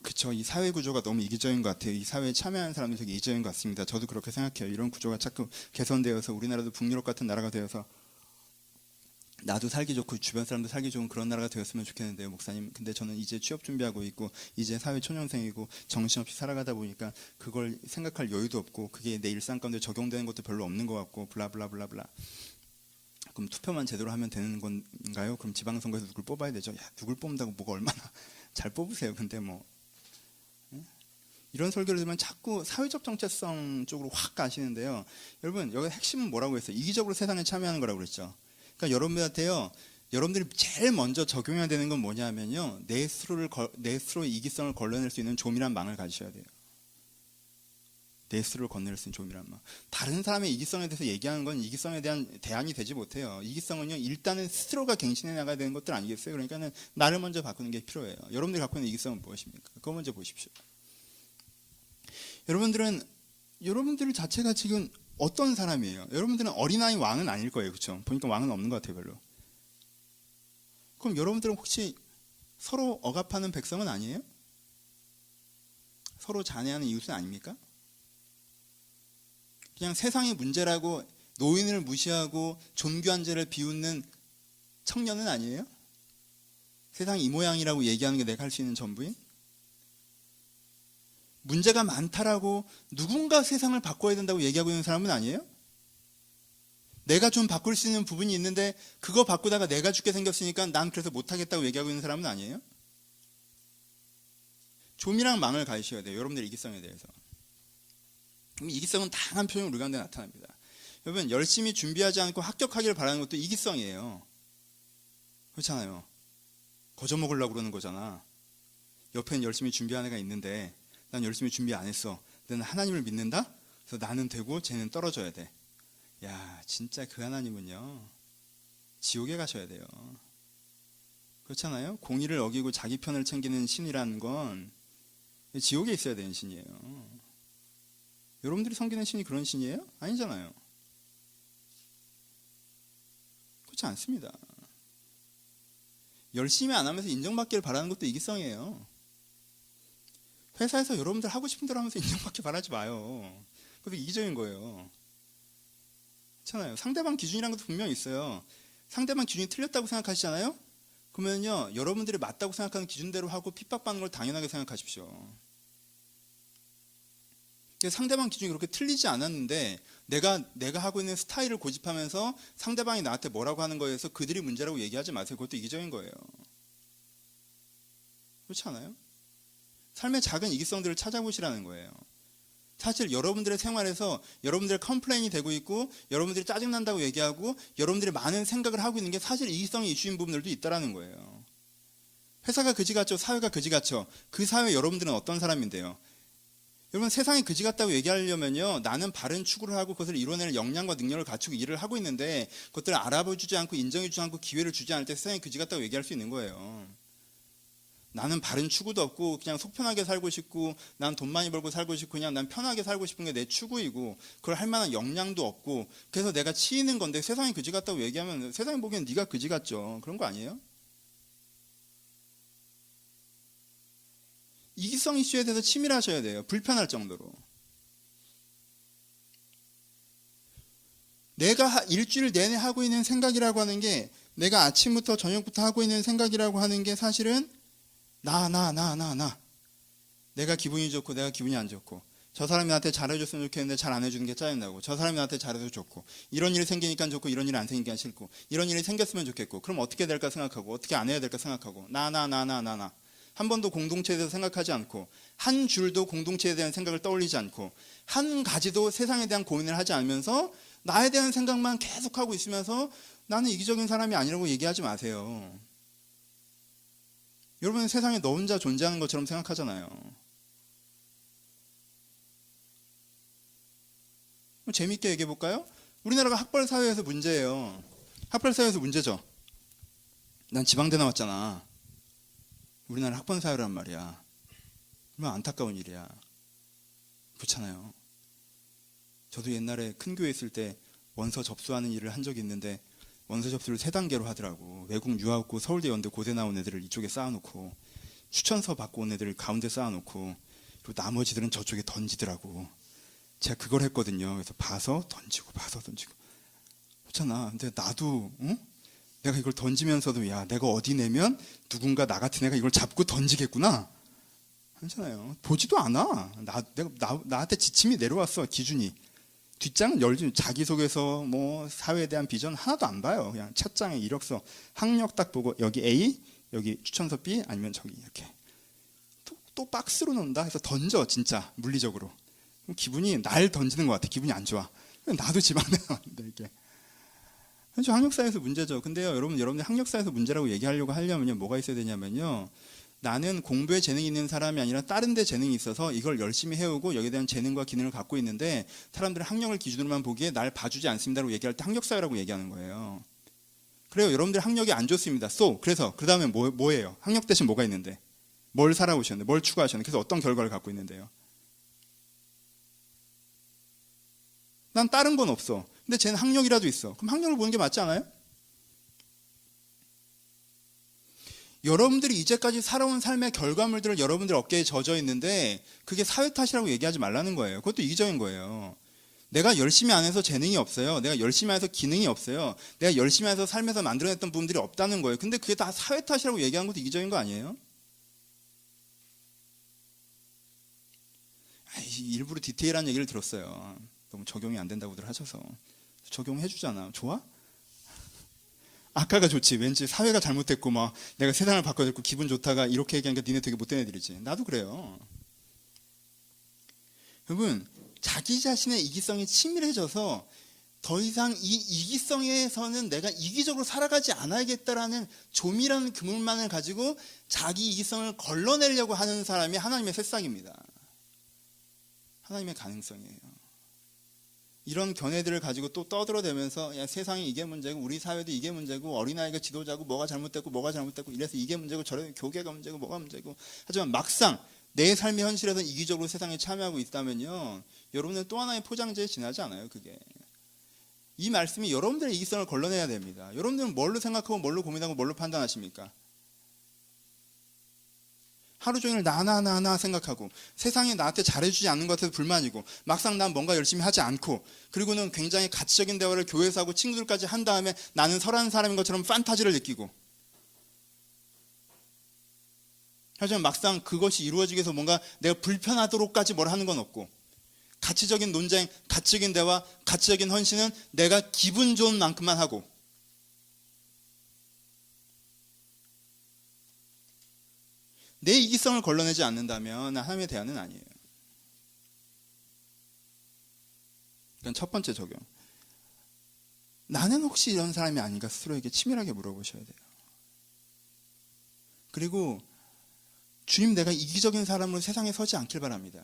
S1: 그렇죠. 이 사회 구조가 너무 이기적인 것 같아요. 이 사회에 참여하는 사람들이 되게 이기적인 것 같습니다. 저도 그렇게 생각해요. 이런 구조가 자꾸 개선되어서 우리나라도 북유럽 같은 나라가 되어서 나도 살기 좋고 주변 사람도 살기 좋은 그런 나라가 되었으면 좋겠는데요, 목사님. 근데 저는 이제 취업 준비하고 있고 이제 사회 초년생이고 정신없이 살아가다 보니까 그걸 생각할 여유도 없고 그게 내 일상 가운데 적용되는 것도 별로 없는 것 같고 블라블라블라블라. 그럼 투표만 제대로 하면 되는 건가요? 그럼 지방선거에서 누굴 뽑아야 되죠? 야, 누굴 뽑는다고 뭐가 얼마나 잘 뽑으세요. 근데 뭐 이런 설교를 들으면 자꾸 사회적 정체성 쪽으로 확 가시는데요. 여러분 여기 핵심은 뭐라고 했어요? 이기적으로 세상에 참여하는 거라고 그랬죠. 그러니까 여러분한테요, 여러분들이 제일 먼저 적용해야 되는 건 뭐냐면요, 내 스스로의 이기성을 걸러낼 수 있는 조밀한 망을 가지셔야 돼요. 내 스스로를 건넬 수 있는 조밀한 망. 다른 사람의 이기성에 대해서 얘기하는 건 이기성에 대한 대안이 되지 못해요. 이기성은요, 일단은 스스로가 갱신해 나가야 되는 것들 아니겠어요? 그러니까는 나를 먼저 바꾸는 게 필요해요. 여러분들이 갖고 있는 이기성은 무엇입니까? 그거 먼저 보십시오. 여러분들 자체가 지금 어떤 사람이에요? 여러분들은 어린아이 왕은 아닐 거예요. 그렇죠? 보니까 왕은 없는 것 같아요. 별로. 그럼 여러분들은 혹시 서로 억압하는 백성은 아니에요? 서로 잔해하는 이웃은 아닙니까? 그냥 세상의 문제라고 노인을 무시하고 존귀한 죄를 비웃는 청년은 아니에요? 세상이 이 모양이라고 얘기하는 게 내가 할 수 있는 전부인? 문제가 많다라고 누군가 세상을 바꿔야 된다고 얘기하고 있는 사람은 아니에요? 내가 좀 바꿀 수 있는 부분이 있는데 그거 바꾸다가 내가 죽게 생겼으니까 난 그래서 못하겠다고 얘기하고 있는 사람은 아니에요? 조밀한 망을 가지셔야 돼요. 여러분들의 이기성에 대해서. 이기성은 다양한 표현으로 우리 가운데 나타납니다. 여러분 열심히 준비하지 않고 합격하기를 바라는 것도 이기성이에요. 그렇잖아요. 거저 먹으려고 그러는 거잖아. 옆에는 열심히 준비한 애가 있는데 난 열심히 준비 안 했어. 너는 하나님을 믿는다? 그래서 나는 되고 쟤는 떨어져야 돼. 야, 진짜 그 하나님은요, 지옥에 가셔야 돼요. 그렇잖아요? 공의를 어기고 자기 편을 챙기는 신이라는 건 지옥에 있어야 되는 신이에요. 여러분들이 섬기는 신이 그런 신이에요? 아니잖아요. 그렇지 않습니다. 열심히 안 하면서 인정받기를 바라는 것도 이기성이에요. 회사에서 여러분들 하고 싶은 대로 하면서 인정받기 바라지 마요. 그게 이기적인 거예요. 그렇잖아요. 상대방 기준이라는 것도 분명히 있어요. 상대방 기준이 틀렸다고 생각하시잖아요? 그러면요, 여러분들이 맞다고 생각하는 기준대로 하고 핍박받는 걸 당연하게 생각하십시오. 상대방 기준이 그렇게 틀리지 않았는데 내가 하고 있는 스타일을 고집하면서 상대방이 나한테 뭐라고 하는 거에서 그들이 문제라고 얘기하지 마세요. 그것도 이기적인 거예요. 그렇지 않아요? 삶의 작은 이기성들을 찾아보시라는 거예요. 사실 여러분들의 생활에서 여러분들의 컴플레인이 되고 있고 여러분들이 짜증난다고 얘기하고 여러분들이 많은 생각을 하고 있는 게 사실 이기성이 이슈인 부분들도 있다라는 거예요. 회사가 그지 같죠? 사회가 그지 같죠? 그 사회 여러분들은 어떤 사람인데요? 여러분 세상이 그지 같다고 얘기하려면요, 나는 바른 추구를 하고 그것을 이뤄낼 역량과 능력을 갖추고 일을 하고 있는데 그것들을 알아보지 않고 인정해주지 않고 기회를 주지 않을 때 세상이 그지 같다고 얘기할 수 있는 거예요. 나는 바른 추구도 없고 그냥 속 편하게 살고 싶고 난 돈 많이 벌고 살고 싶고 그냥 난 편하게 살고 싶은 게 내 추구이고 그걸 할 만한 역량도 없고 그래서 내가 치이는 건데 세상이 그지 같다고 얘기하면 세상이 보기엔 네가 그지 같죠. 그런 거 아니에요? 이기성 이슈에 대해서 치밀하셔야 돼요. 불편할 정도로. 내가 일주일 내내 하고 있는 생각이라고 하는 게 내가 아침부터 저녁부터 하고 있는 생각이라고 하는 게 사실은 나. 내가 기분이 좋고 내가 기분이 안 좋고 저 사람이 나한테 잘해줬으면 좋겠는데 잘 안 해주는 게 짜증나고 저 사람이 나한테 잘해서 좋고 이런 일이 생기니까 좋고 이런 일이 안 생기니까 싫고 이런 일이 생겼으면 좋겠고 그럼 어떻게 될까 생각하고 어떻게 안 해야 될까 생각하고 나. 한 번도 공동체에 대해서 생각하지 않고 한 줄도 공동체에 대한 생각을 떠올리지 않고 한 가지도 세상에 대한 고민을 하지 않으면서 나에 대한 생각만 계속하고 있으면서 나는 이기적인 사람이 아니라고 얘기하지 마세요. 여러분은 세상에 너 혼자 존재하는 것처럼 생각하잖아요. 재밌게 얘기해 볼까요? 우리나라가 학벌 사회에서 문제예요. 학벌 사회에서 문제죠. 난 지방대 나왔잖아. 우리나라 학벌 사회란 말이야. 얼마나 안타까운 일이야. 그렇잖아요. 저도 옛날에 큰 교회 있을 때 원서 접수하는 일을 한 적이 있는데 원서 접수를 3단계로 하더라고. 외국 유학 고 서울대 연대 고대 나온 애들을 이쪽에 쌓아놓고 추천서 받고 온 애들을 가운데 쌓아놓고 그리고 나머지들은 저쪽에 던지더라고. 제가 그걸 했거든요. 그래서 봐서 던지고 그렇잖아. 근데 나도 내가 이걸 던지면서도 야, 내가 어디 내면 누군가 나 같은 애가 이걸 잡고 던지겠구나 하잖아요. 보지도 않아. 나한테 지침이 내려왔어. 기준이. 뒷장은 열지. 자기소개서 뭐 사회에 대한 비전 하나도 안 봐요. 그냥 첫 장에 이력서 학력 딱 보고 여기 A, 여기 추천서 B, 아니면 저기 이렇게 또 박스로 넣는다 해서 던져. 진짜 물리적으로. 기분이 날 던지는 것 같아. 기분이 안 좋아. 나도 집 안에 나왔는데 이게. 현실 학력사에서 문제죠. 근데요, 여러분들 학력사에서 문제라고 얘기하려고 하려면요, 뭐가 있어야 되냐면요, 나는 공부에 재능이 있는 사람이 아니라 다른 데 재능이 있어서 이걸 열심히 해오고 여기에 대한 재능과 기능을 갖고 있는데 사람들은 학력을 기준으로만 보기에 날 봐주지 않습니다라고 얘기할 때 학력사회라고 얘기하는 거예요. 그래요. 여러분들 학력이 안 좋습니다. 그래서 그 다음에 뭐예요? 학력 대신 뭐가 있는데? 뭘 살아오셨는데? 뭘 추구하셨는데? 그래서 어떤 결과를 갖고 있는데요? 난 다른 건 없어. 근데 쟤는 학력이라도 있어. 그럼 학력을 보는 게 맞지 않아요? 여러분들이 이제까지 살아온 삶의 결과물들을 여러분들 어깨에 젖어 있는데 그게 사회 탓이라고 얘기하지 말라는 거예요. 그것도 이기적인 거예요. 내가 열심히 안 해서 재능이 없어요. 내가 열심히 해서 기능이 없어요. 내가 열심히 해서 삶에서 만들어냈던 부분들이 없다는 거예요. 근데 그게 다 사회 탓이라고 얘기하는 것도 이기적인 거 아니에요? 일부러 디테일한 얘기를 들었어요. 너무 적용이 안 된다고들 하셔서. 적용해 주잖아. 좋아? 아까가 좋지. 왠지 사회가 잘못됐고 막 내가 세상을 바꿔줬고 기분 좋다가 이렇게 얘기하니까 니네 되게 못된 애들이지. 나도 그래요. 여러분, 자기 자신의 이기성이 치밀해져서 더 이상 이 이기성에서는 내가 이기적으로 살아가지 않아야겠다라는 조밀한 그물만을 가지고 자기 이기성을 걸러내려고 하는 사람이 하나님의 새싹입니다. 하나님의 가능성이에요. 이런 견해들을 가지고 또 떠들어대면서 야, 세상이 이게 문제고 우리 사회도 이게 문제고 어린아이가 지도자고 뭐가 잘못됐고 이래서 이게 문제고 저래 교계가 문제고 뭐가 문제고 하지만 막상 내 삶의 현실에서 이기적으로 세상에 참여하고 있다면요, 여러분은 또 하나의 포장지에 지나지 않아요. 그게 이 말씀이 여러분들의 이기성을 걸러내야 됩니다. 여러분들은 뭘로 생각하고 뭘로 고민하고 뭘로 판단하십니까? 하루 종일 나 생각하고 세상이 나한테 잘해주지 않는 것 같아서 불만이고 막상 난 뭔가 열심히 하지 않고 그리고는 굉장히 가치적인 대화를 교회에서 하고 친구들까지 한 다음에 나는 설하는 사람인 것처럼 판타지를 느끼고 하지만 막상 그것이 이루어지기 위해서 뭔가 내가 불편하도록까지 뭘 하는 건 없고 가치적인 논쟁, 가치적인 대화, 가치적인 헌신은 내가 기분 좋은 만큼만 하고 내 이기성을 걸러내지 않는다면 하나님의 대안은 아니에요. 그건 첫 번째 적용. 나는 혹시 이런 사람이 아닌가 스스로에게 치밀하게 물어보셔야 돼요. 그리고 주님, 내가 이기적인 사람으로 세상에 서지 않길 바랍니다.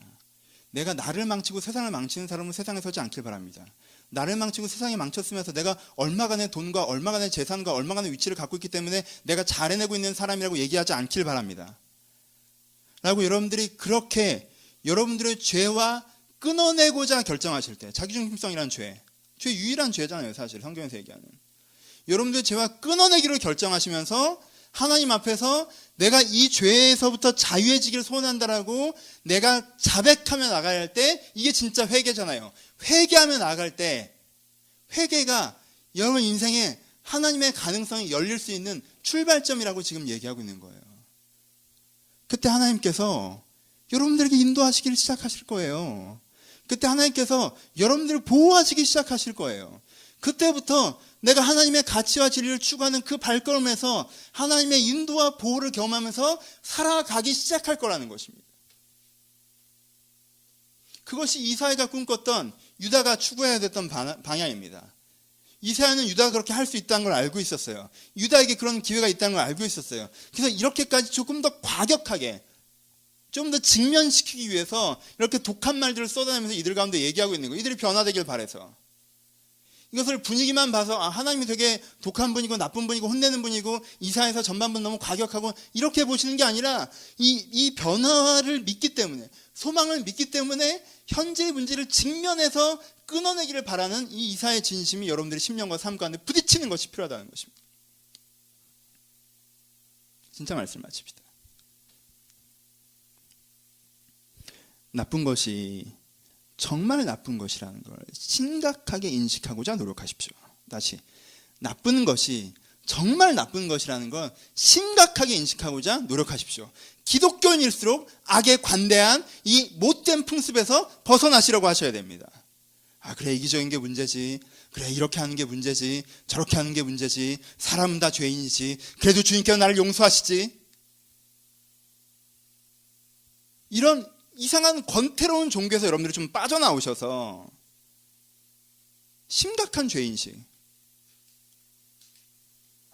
S1: 내가 나를 망치고 세상을 망치는 사람으로 세상에 서지 않길 바랍니다. 나를 망치고 세상이 망쳤으면서 내가 얼마간의 돈과 얼마간의 재산과 얼마간의 위치를 갖고 있기 때문에 내가 잘 해내고 있는 사람이라고 얘기하지 않길 바랍니다. 라고 여러분들이 그렇게 여러분들의 죄와 끊어내고자 결정하실 때, 자기중심성이란 죄 유일한 죄잖아요. 사실 성경에서 얘기하는 여러분들의 죄와 끊어내기로 결정하시면서 하나님 앞에서 내가 이 죄에서부터 자유해지기를 소원한다라고 내가 자백하며 나갈 때 이게 진짜 회개잖아요. 회개하며 나갈 때 회개가 여러분 인생에 하나님의 가능성이 열릴 수 있는 출발점이라고 지금 얘기하고 있는 거예요. 그때 하나님께서 여러분들에게 인도하시기를 시작하실 거예요. 그때 하나님께서 여러분들을 보호하시기 시작하실 거예요. 그때부터 내가 하나님의 가치와 진리를 추구하는 그 발걸음에서 하나님의 인도와 보호를 경험하면서 살아가기 시작할 거라는 것입니다. 그것이 이사야가 꿈꿨던 유다가 추구해야 됐던 방향입니다. 이사야는 유다가 그렇게 할 수 있다는 걸 알고 있었어요. 유다에게 그런 기회가 있다는 걸 알고 있었어요. 그래서 이렇게까지 조금 더 과격하게 좀 더 직면시키기 위해서 이렇게 독한 말들을 쏟아내면서 이들 가운데 얘기하고 있는 거예요. 이들이 변화되길 바라서. 이것을 분위기만 봐서 하나님이 되게 독한 분이고 나쁜 분이고 혼내는 분이고 이사야에서 전반부는 너무 과격하고 이렇게 보시는 게 아니라 이 변화를 믿기 때문에, 소망을 믿기 때문에 현재의 문제를 직면해서 끊어내기를 바라는 이 이사야의 진심이 여러분들의 심령과 삶 가운데 부딪히는 것이 필요하다는 것입니다. 진짜 말씀 마칩시다. 나쁜 것이 정말 나쁜 것이라는 걸 심각하게 인식하고자 노력하십시오. 다시, 나쁜 것이 정말 나쁜 것이라는 걸 심각하게 인식하고자 노력하십시오. 기독교인일수록 악에 관대한 이 못된 풍습에서 벗어나시려고 하셔야 됩니다. 아, 그래, 이기적인 게 문제지. 그래, 이렇게 하는 게 문제지. 저렇게 하는 게 문제지. 사람은 다 죄인이지. 그래도 주님께서 나를 용서하시지. 이런 이상한 권태로운 종교에서 여러분들이 좀 빠져나오셔서 심각한 죄인식.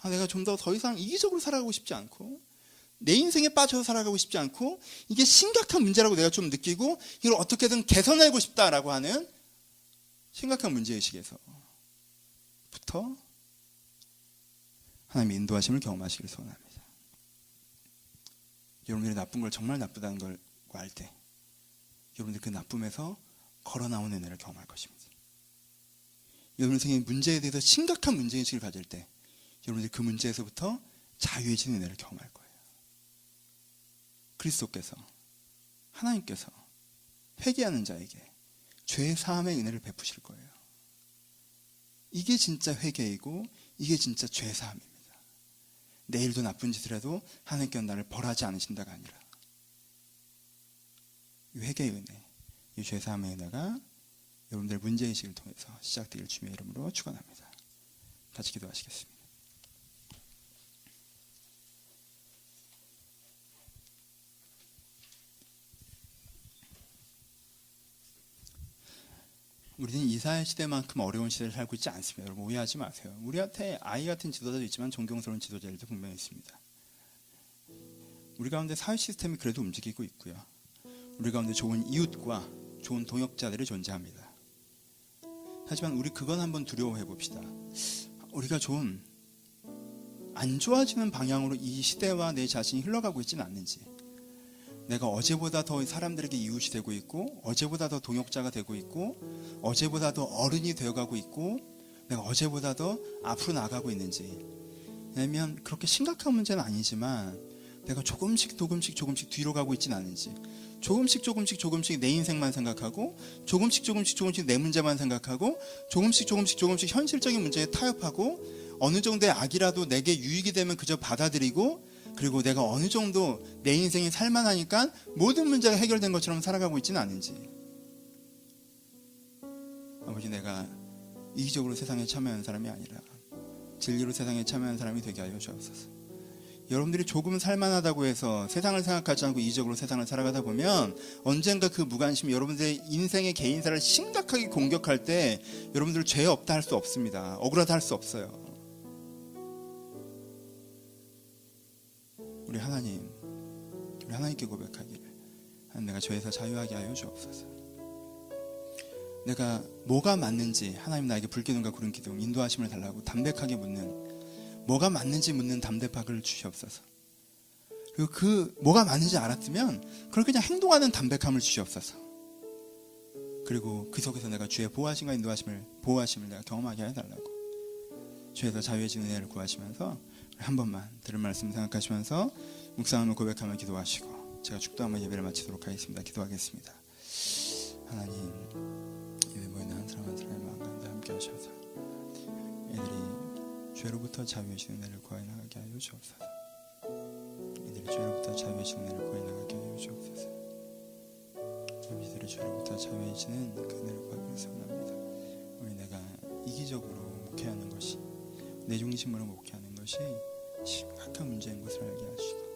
S1: 내가 좀 더 이상 이기적으로 살아가고 싶지 않고 내 인생에 빠져서 살아가고 싶지 않고 이게 심각한 문제라고 내가 좀 느끼고 이걸 어떻게든 개선하고 싶다라고 하는 심각한 문제의식에서부터 하나님의 인도하심을 경험하시길 소원합니다. 여러분들이 나쁜 걸 정말 나쁘다는 걸 알 때 여러분들 그 나쁨에서 걸어 나오는 은혜를 경험할 것입니다. 여러분의 생에 문제에 대해서 심각한 문제의식을 가질 때 여러분들이 그 문제에서부터 자유해지는 은혜를 경험할 거예요. 그리스도께서, 하나님께서 회개하는 자에게 죄 사함의 은혜를 베푸실 거예요. 이게 진짜 회개이고 이게 진짜 죄 사함입니다. 내일도 나쁜 짓을 해도 하나님께서 나를 벌하지 않으신다가 아니라 이 회개의 은혜, 이 죄 사함의 은혜가 여러분들 문제의식을 통해서 시작되길 주님의 이름으로 축원합니다. 같이 기도하시겠습니다. 우리는 이사야 시대만큼 어려운 시대를 살고 있지 않습니다. 여러분 오해하지 마세요. 우리한테 아이 같은 지도자도 있지만 존경스러운 지도자들도 분명히 있습니다. 우리 가운데 사회 시스템이 그래도 움직이고 있고요. 우리 가운데 좋은 이웃과 좋은 동역자들이 존재합니다. 하지만 우리 그건 한번 두려워해 봅시다. 우리가 좀 안 좋아지는 방향으로 이 시대와 내 자신이 흘러가고 있지는 않는지, 내가 어제보다 더 사람들에게 이웃이 되고 있고 어제보다 더 동역자가 되고 있고 어제보다 더 어른이 되어가고 있고 내가 어제보다 더 앞으로 나가고 있는지, 왜냐면 그렇게 심각한 문제는 아니지만 내가 조금씩 뒤로 가고 있지는 않은지, 조금씩 내 인생만 생각하고 조금씩 내 문제만 생각하고 조금씩 현실적인 문제에 타협하고 어느 정도의 악이라도 내게 유익이 되면 그저 받아들이고, 그리고 내가 어느 정도 내 인생이 살만하니까 모든 문제가 해결된 것처럼 살아가고 있지는 않은지. 아버지, 내가 이기적으로 세상에 참여하는 사람이 아니라 진리로 세상에 참여하는 사람이 되게 하여 주옵소서. 여러분들이 조금 살만하다고 해서 세상을 생각하지 않고 이기적으로 세상을 살아가다 보면 언젠가 그 무관심이 여러분들의 인생의 개인사를 심각하게 공격할 때 여러분들 죄 없다 할 수 없습니다. 억울하다 할 수 없어요. 우리 하나님께 고백하기를, 내가 죄에서 자유하게 하여 주옵소서. 내가 뭐가 맞는지 하나님 나에게 불기둥과 구름 기둥 인도하심을 달라고 담백하게 묻는, 뭐가 맞는지 묻는 담대박을 주시옵소서. 그리고 그 뭐가 맞는지 알았으면 그걸 그냥 행동하는 담백함을 주시옵소서. 그리고 그 속에서 내가 주의 보호하심과 보호하심을 내가 경험하게 해달라고, 죄에서 자유해지는 은혜를 구하시면서 한 번만 들은 말씀 생각하시면서 묵상하며 고백하며 기도하시고 제가 축도하며 예배를 마치도록 하겠습니다. 기도하겠습니다. 하나님, 예배 모이는 한 사람 한 사람의 마음 가운데 함께 하셔서 애들이 죄로부터 자유해지는 은혜를 구하여 나가게 하여 주옵소서. 이들이 죄로부터 자유해지는 은혜를 구하여 나가게 하여 주옵소서. 이들이 죄로부터 자유해지는 그 은혜를 구하기 원합니다. 우리 내가 이기적으로 목회하는 것이, 내 중심으로 목회하는 것이 심각한 문제인 것을 알게 하시고,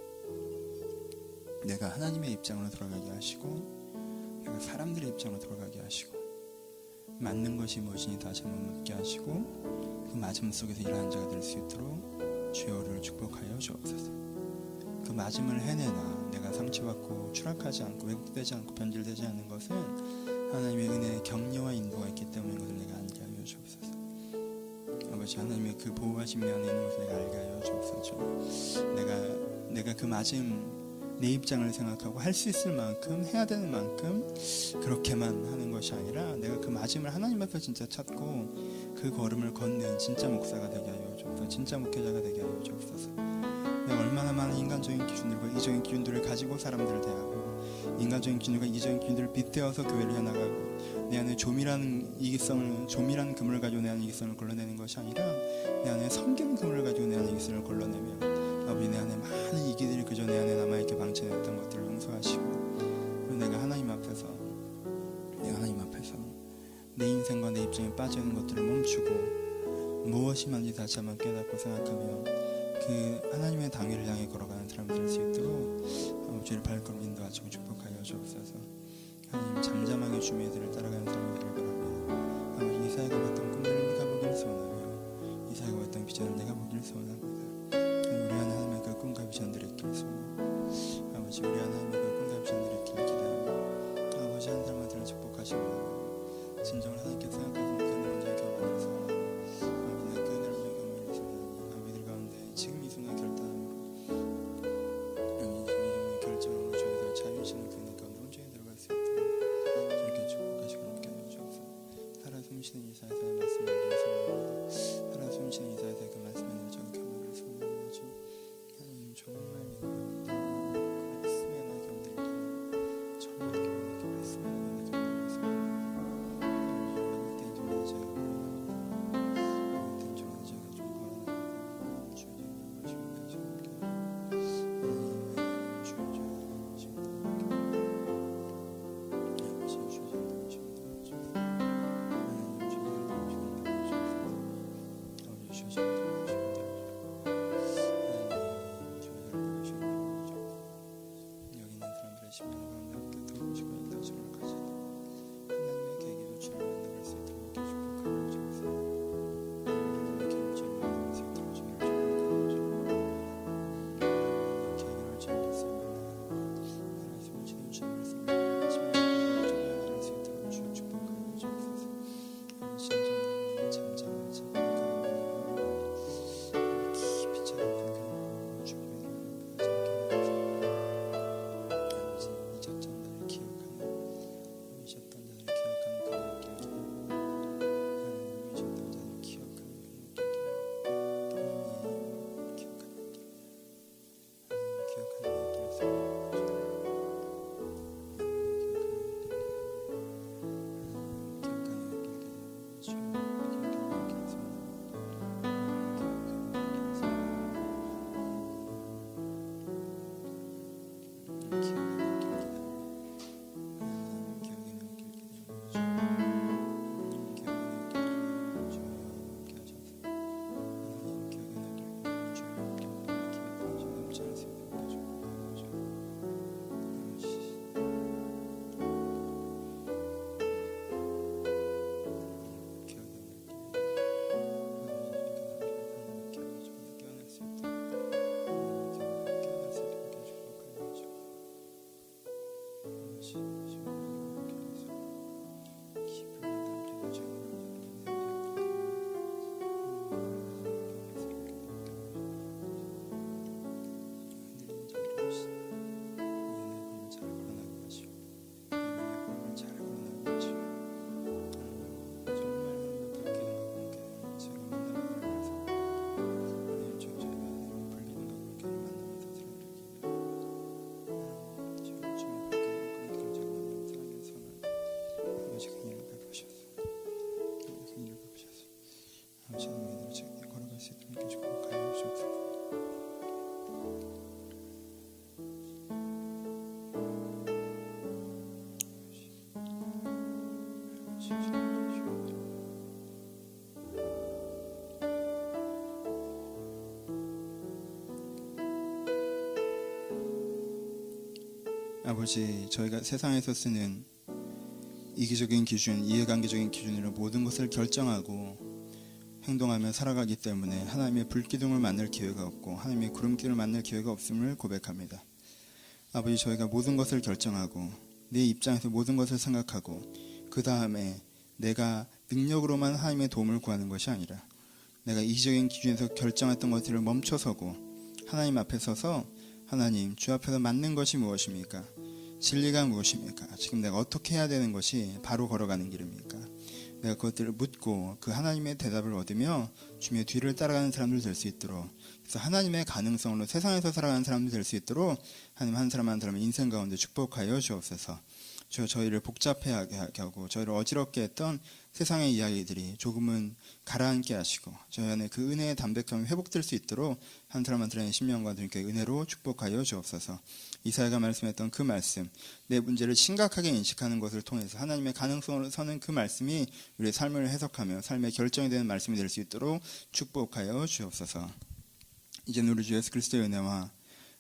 S1: 내가 하나님의 입장으로 돌아가게 하시고 내가 사람들의 입장으로 돌아가게 하시고, 맞는 것이 무엇이니 다시 한번 묻게 하시고 그 맞음 속에서 일하는 자가 될 수 있도록 주여 우리를 축복하여 주옵소서. 그 맞음을 해내나 내가 상처받고 추락하지 않고 왜곡되지 않고 변질되지 않는 것은 하나님의 은혜의 격려와 인도가 있기 때문인 것을 내가 알게 하여 주옵소서. 아버지, 하나님의 그 보호하심이 안에 있는 것을 내가 알게 하여 주옵소서. 내가 그 맞음, 내 입장을 생각하고 할 수 있을 만큼 해야 되는 만큼 그렇게만 하는 것이 아니라 내가 그 맞음을 하나님 앞에 진짜 찾고 그 걸음을 걷는 진짜 목사가 되게 하여 주옵소서. 진짜 목회자가 되게 하여 주옵소서. 내가 얼마나 많은 인간적인 기준들과 이적인 기준들을 가지고 사람들을 대하고 인간적인 기준과 이기적인 기준들을 빗대어서 교회를 해나가고, 내 안에 조밀한 그물을 가지고 내 안에 이기성을 걸러내는 것이 아니라 내 안에 섬기는 그물을 가지고 내 안에 이기성을 걸러내며, 아버지 내 안에 많은 이기들이 그저 내 안에 남아있게 방치했던 것들을 용서하시고, 그리고 내가 하나님 앞에서 내 인생과 내 입장에 빠져있는 것들을 멈추고 무엇이 맞는지 다시 한번 깨닫고 생각하며 그 하나님의 당위를 향해 걸어가는 사람이 될 수 있도록 아버지를 발걸음 인도하시고 축복하여 주옵소서. 하나님 잠잠하게 주님의 길을 따라가는 사람이 되길 바랍니다. 아버지 이사야가 봤던 꿈들을 내가 보기를 소원하며 이사야가 봤던 비전을 내가 보기를 소원합니다. 우리 하나님의 그 꿈과 비전들을 있기를 소원합니다. 아버지 우리 하나님의 그 꿈과 비전들을 있기를 기대하며 아버지 한 사람 한 사람을 축복하시고 진정을 하나님께 생각하시는 그 은혜를 경험을 소원합니다. 아버지 그 은혜를 경험을 소원합니다. 아버지들 가운데 지금 이 순간 결단함으로 결정으로 주에서 자유하시는 그 은혜 가운데 온전히 들어갈 수 있도록 이렇게 축복하시고 함께 해주옵소서. 살아 숨쉬는 이사야의 말씀을 소원합니다. 살아 숨쉬는 이사야의 그 말씀을 저는 경험을 소원합니다. 주 하나님 정말 믿습니다. 말씀에 나 견딜게 정말 기원하게 말씀에 나 견딜게 소원합니다. 아버지, 저희가 세상에서 쓰는 이기적인 기준, 이해관계적인 기준으로 모든 것을 결정하고 행동하며 살아가기 때문에 하나님의 불기둥을 만날 기회가 없고 하나님의 구름길을 만날 기회가 없음을 고백합니다. 아버지, 저희가 모든 것을 결정하고 내 입장에서 모든 것을 생각하고 그 다음에 내가 능력으로만 하나님의 도움을 구하는 것이 아니라 내가 이기적인 기준에서 결정했던 것들을 멈춰서고 하나님 앞에 서서 하나님, 주 앞에서 맞는 것이 무엇입니까? 진리가 무엇입니까? 지금 내가 어떻게 해야 되는 것이 바로 걸어가는 길입니까? 내가 그것들을 묻고 그 하나님의 대답을 얻으며 주님의 뒤를 따라가는 사람들 될 수 있도록, 그래서 하나님의 가능성으로 세상에서 살아가는 사람들 될 수 있도록 하나님 한 사람 한 사람의 인생 가운데 축복하여 주옵소서. 저희를 복잡해하게 하고 저희를 어지럽게 했던 세상의 이야기들이 조금은 가라앉게 하시고 저희 안에 그 은혜의 담백함이 회복될 수 있도록 한 사람 한 사람의 심령과 주님께 은혜로 축복하여 주옵소서. 이사야가 말씀했던 그 말씀, 내 문제를 심각하게 인식하는 것을 통해서 하나님의 가능성으로 서는 그 말씀이 우리의 삶을 해석하며 삶의 결정이 되는 말씀이 될 수 있도록 축복하여 주옵소서. 이제 우리 주 예수 그리스도의 은혜와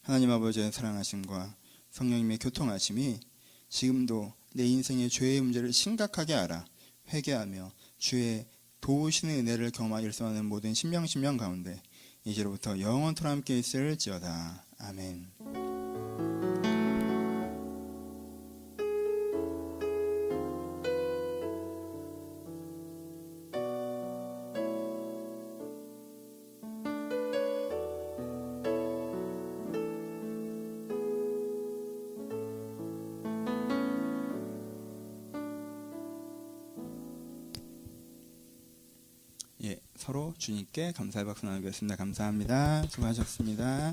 S1: 하나님 아버지의 사랑하심과 성령님의 교통하심이 지금도 내 인생의 죄의 문제를 심각하게 알아 회개하며 주의 도우시는 은혜를 경험하여 일성하는 모든 심령 가운데 이제로부터 영원토록 함께 있을지어다. 아멘. 서로 주님께 감사의 박수 나누겠습니다. 감사합니다. 수고하셨습니다.